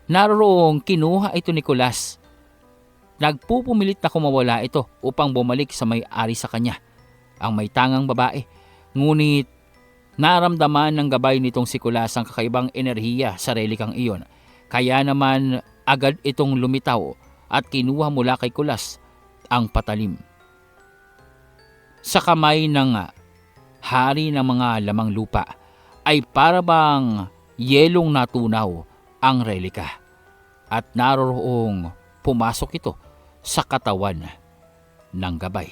naroroong kinuha ito ni Kulas. Nagpupumilit na kumawala ito upang bumalik sa may-ari sa kanya, ang may tangang babae. Ngunit naramdaman ng gabay nitong si Kulas ang kakaibang enerhiya sa relikang iyon. Kaya naman agad itong lumitaw at kinuha mula kay Kulas ang patalim. Sa kamay ng hari ng mga lamang lupa ay parabang yelong natunaw ang relika at naroroong pumasok ito sa katawan ng gabay.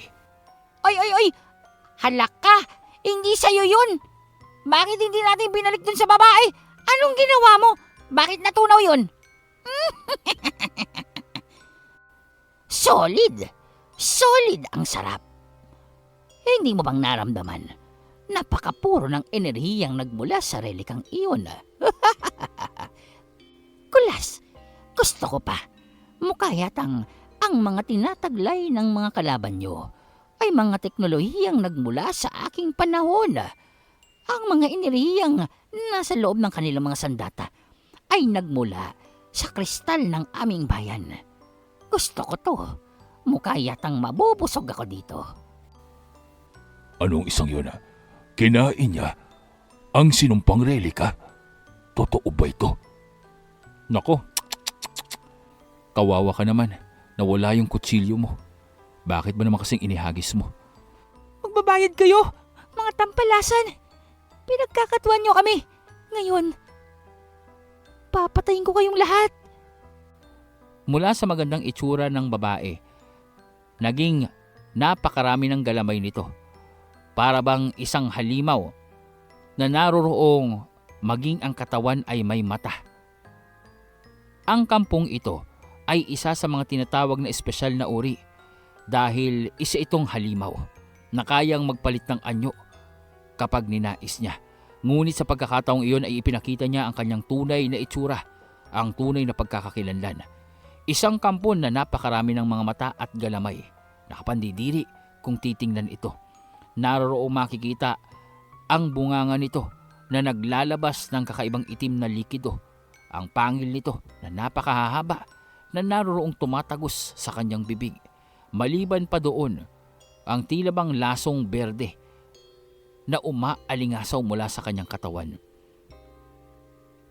Oy! Halak ka! Hindi sa'yo yun! Bakit hindi natin binalik dun sa babae? Anong ginawa mo? Bakit natunaw yun? Solid! Solid ang sarap! Hindi mo bang naramdaman? Napakapuro ng enerhiyang nagmula sa relikang iyon. Kulas, gusto ko pa. Mukha yatang ang mga tinataglay ng mga kalaban nyo ay mga teknolohiyang nagmula sa aking panahon. Ang mga enerhiyang nasa loob ng kanilang mga sandata ay nagmula sa kristal ng aming bayan. Gusto ko to. Mukha yatang mabubusog ako dito. Anong isang yun? Kinain niya ang sinumpang relika? Totoo ba ito? Nako, kawawa ka naman. Nawala yung kutsilyo mo. Bakit ba naman kasing inihagis mo? Magbabayad kayo, mga tampalasan. Pinagkakatuan nyo kami. Ngayon, papatayin ko kayong lahat. Mula sa magandang itsura ng babae, naging napakarami ng galamay nito. Para bang isang halimaw na naroroong maging ang katawan ay may mata. Ang kampong ito ay isa sa mga tinatawag na espesyal na uri dahil isa itong halimaw na kayang magpalit ng anyo kapag ninais niya. Ngunit sa pagkakataong iyon ay ipinakita niya ang kanyang tunay na itsura, ang tunay na pagkakakilanlan. Isang kampon na napakarami ng mga mata at galamay. Nakapandidiri kung titingnan ito. Naroroong makikita ang bunganga nito na naglalabas ng kakaibang itim na likido. Ang pangil nito na napakahahaba na naroroong tumatagos sa kanyang bibig. Maliban pa doon, ang tila bang lasong berde na umaalingasaw mula sa kanyang katawan.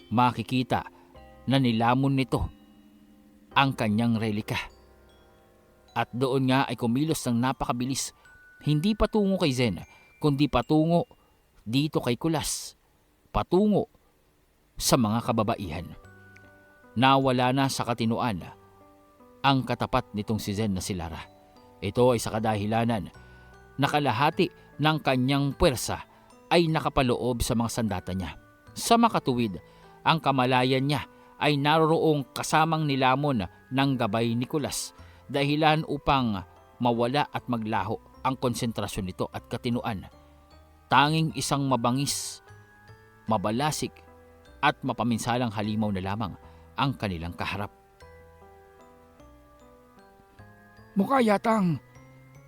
Makikita na nilamon nito ang kanyang relika. At doon nga ay kumilos ng napakabilis, hindi patungo kay Zen, kundi patungo dito kay Kulas, patungo sa mga kababaihan. Nawala na sa katinuan ang katapat nitong si Zen na si Lara. Ito ay sa kadahilanan na kalahati ng kanyang puwersa ay nakapaloob sa mga sandata niya. Sa makatuwid, ang kamalayan niya ay naroroong kasamang nilamon ng gabay ni Kulas, dahilan upang mawala at maglaho ang konsentrasyon nito at katinuan. Tanging isang mabangis, mabalasik at mapaminsalang halimaw na lamang ang kanilang kaharap. Mukha yatang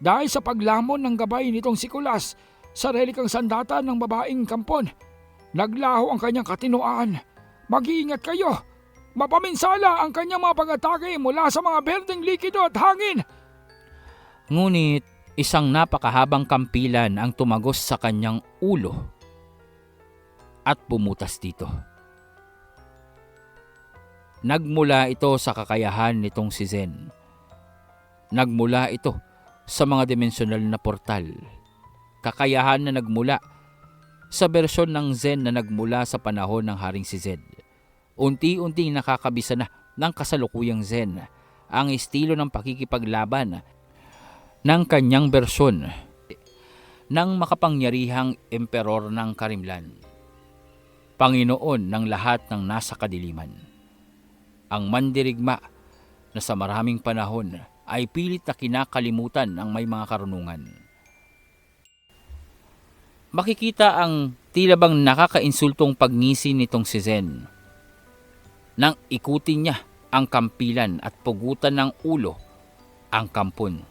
dahil sa paglamon ng gabay nitong si Kulas sa relikang sandata ng babaeng kampon, naglaho ang kanyang katinuan. Mag-iingat kayo! Mapaminsala ang kanyang mga pag-atake mula sa mga berdeng likido at hangin! Ngunit isang napakahabang kampilan ang tumagos sa kanyang ulo at bumutas dito. Nagmula ito sa kakayahan nitong si Zen. Nagmula ito sa mga dimensional na portal. Kakayahan na nagmula sa bersyon ng Zen na nagmula sa panahon ng Haring si Zed. Unti-unting nakakabisa na ng kasalukuyang Zen ang estilo ng pakikipaglaban ng kanyang bersyon ng makapangyarihang emperor ng Karimlan, Panginoon ng lahat ng nasa kadiliman. Ang mandirigma na sa maraming panahon ay pilit na kinakalimutan ng may mga karunungan. Makikita ang tila bang nakakainsultong pagngisi nitong si Zen nang ikutin niya ang kampilan at pugutan ng ulo ang kampon.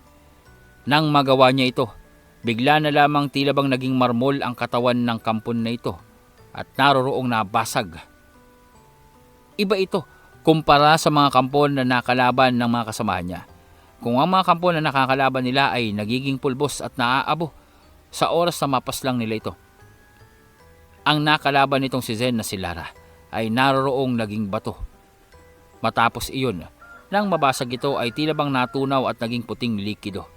Nang magawa niya ito, bigla na lamang tila bang naging marmol ang katawan ng kampon na ito at naroroong nabasag. Iba ito kumpara sa mga kampon na nakalaban ng mga kasamahan niya. Kung ang mga kampon na nakakalaban nila ay nagiging pulbos at naaabo sa oras na mapaslang nila ito, ang nakalaban nitong si Zen na si Lara ay naroroong naging bato. Matapos iyon, nang mabasag ito ay tila bang natunaw at naging puting likido.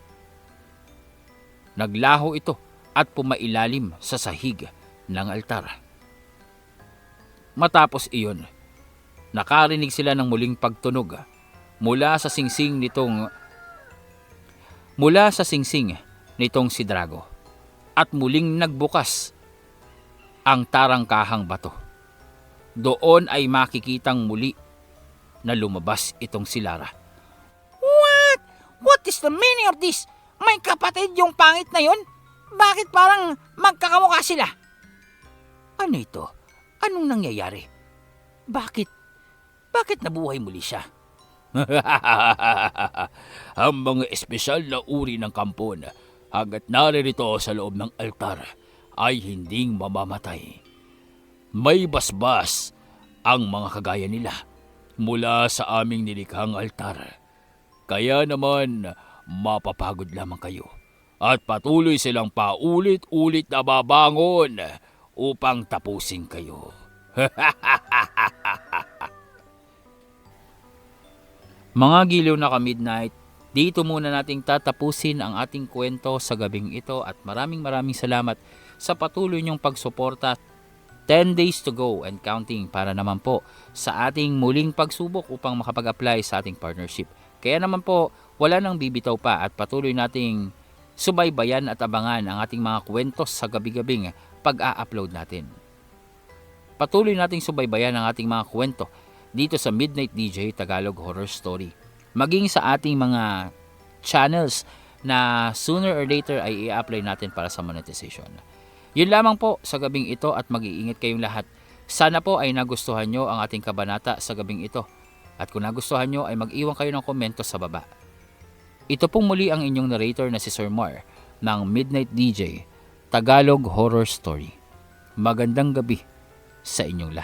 Naglaho ito at pumailalim sa sahig ng altar. Matapos iyon, nakarinig sila ng muling pagtunog mula sa singsing nitong si Drago, at muling nagbukas ang tarangkahang bato. Doon ay makikitang muli na lumabas itong si Lara. What? What is the meaning of this? May kapatid yung pangit na yun? Bakit parang magkakamukha sila? Ano ito? Anong nangyayari? Bakit nabuhay muli siya? Ang mga espesyal na uri ng kampon, hanggat naririto sa loob ng altar, ay hinding mamamatay. May basbas ang mga kagaya nila mula sa aming nilikhang altar. Kaya naman, mapapagod lamang kayo at patuloy silang paulit-ulit na babangon upang tapusin kayo. Mga giliw na ka-midnight, dito muna nating tatapusin ang ating kwento sa gabing ito at maraming salamat sa patuloy niyong pagsuporta. 10 days to go and counting para naman po sa ating muling pagsubok upang makapag-apply sa ating partnership. Kaya naman po, wala nang bibitaw pa at patuloy nating subaybayan at abangan ang ating mga kwentos sa gabi-gabing pag-a-upload natin. Patuloy nating subaybayan ang ating mga kwento dito sa Midnight DJ Tagalog Horror Story. Maging sa ating mga channels na sooner or later ay i-apply natin para sa monetization. Yun lamang po sa gabing ito at mag-iingat kayong lahat. Sana po ay nagustuhan nyo ang ating kabanata sa gabing ito. At kung nagustuhan nyo ay mag-iwan kayo ng komento sa baba. Ito pong muli ang inyong narrator na si Sir Mar ng Midnight DJ Tagalog Horror Story. Magandang gabi sa inyong lahat.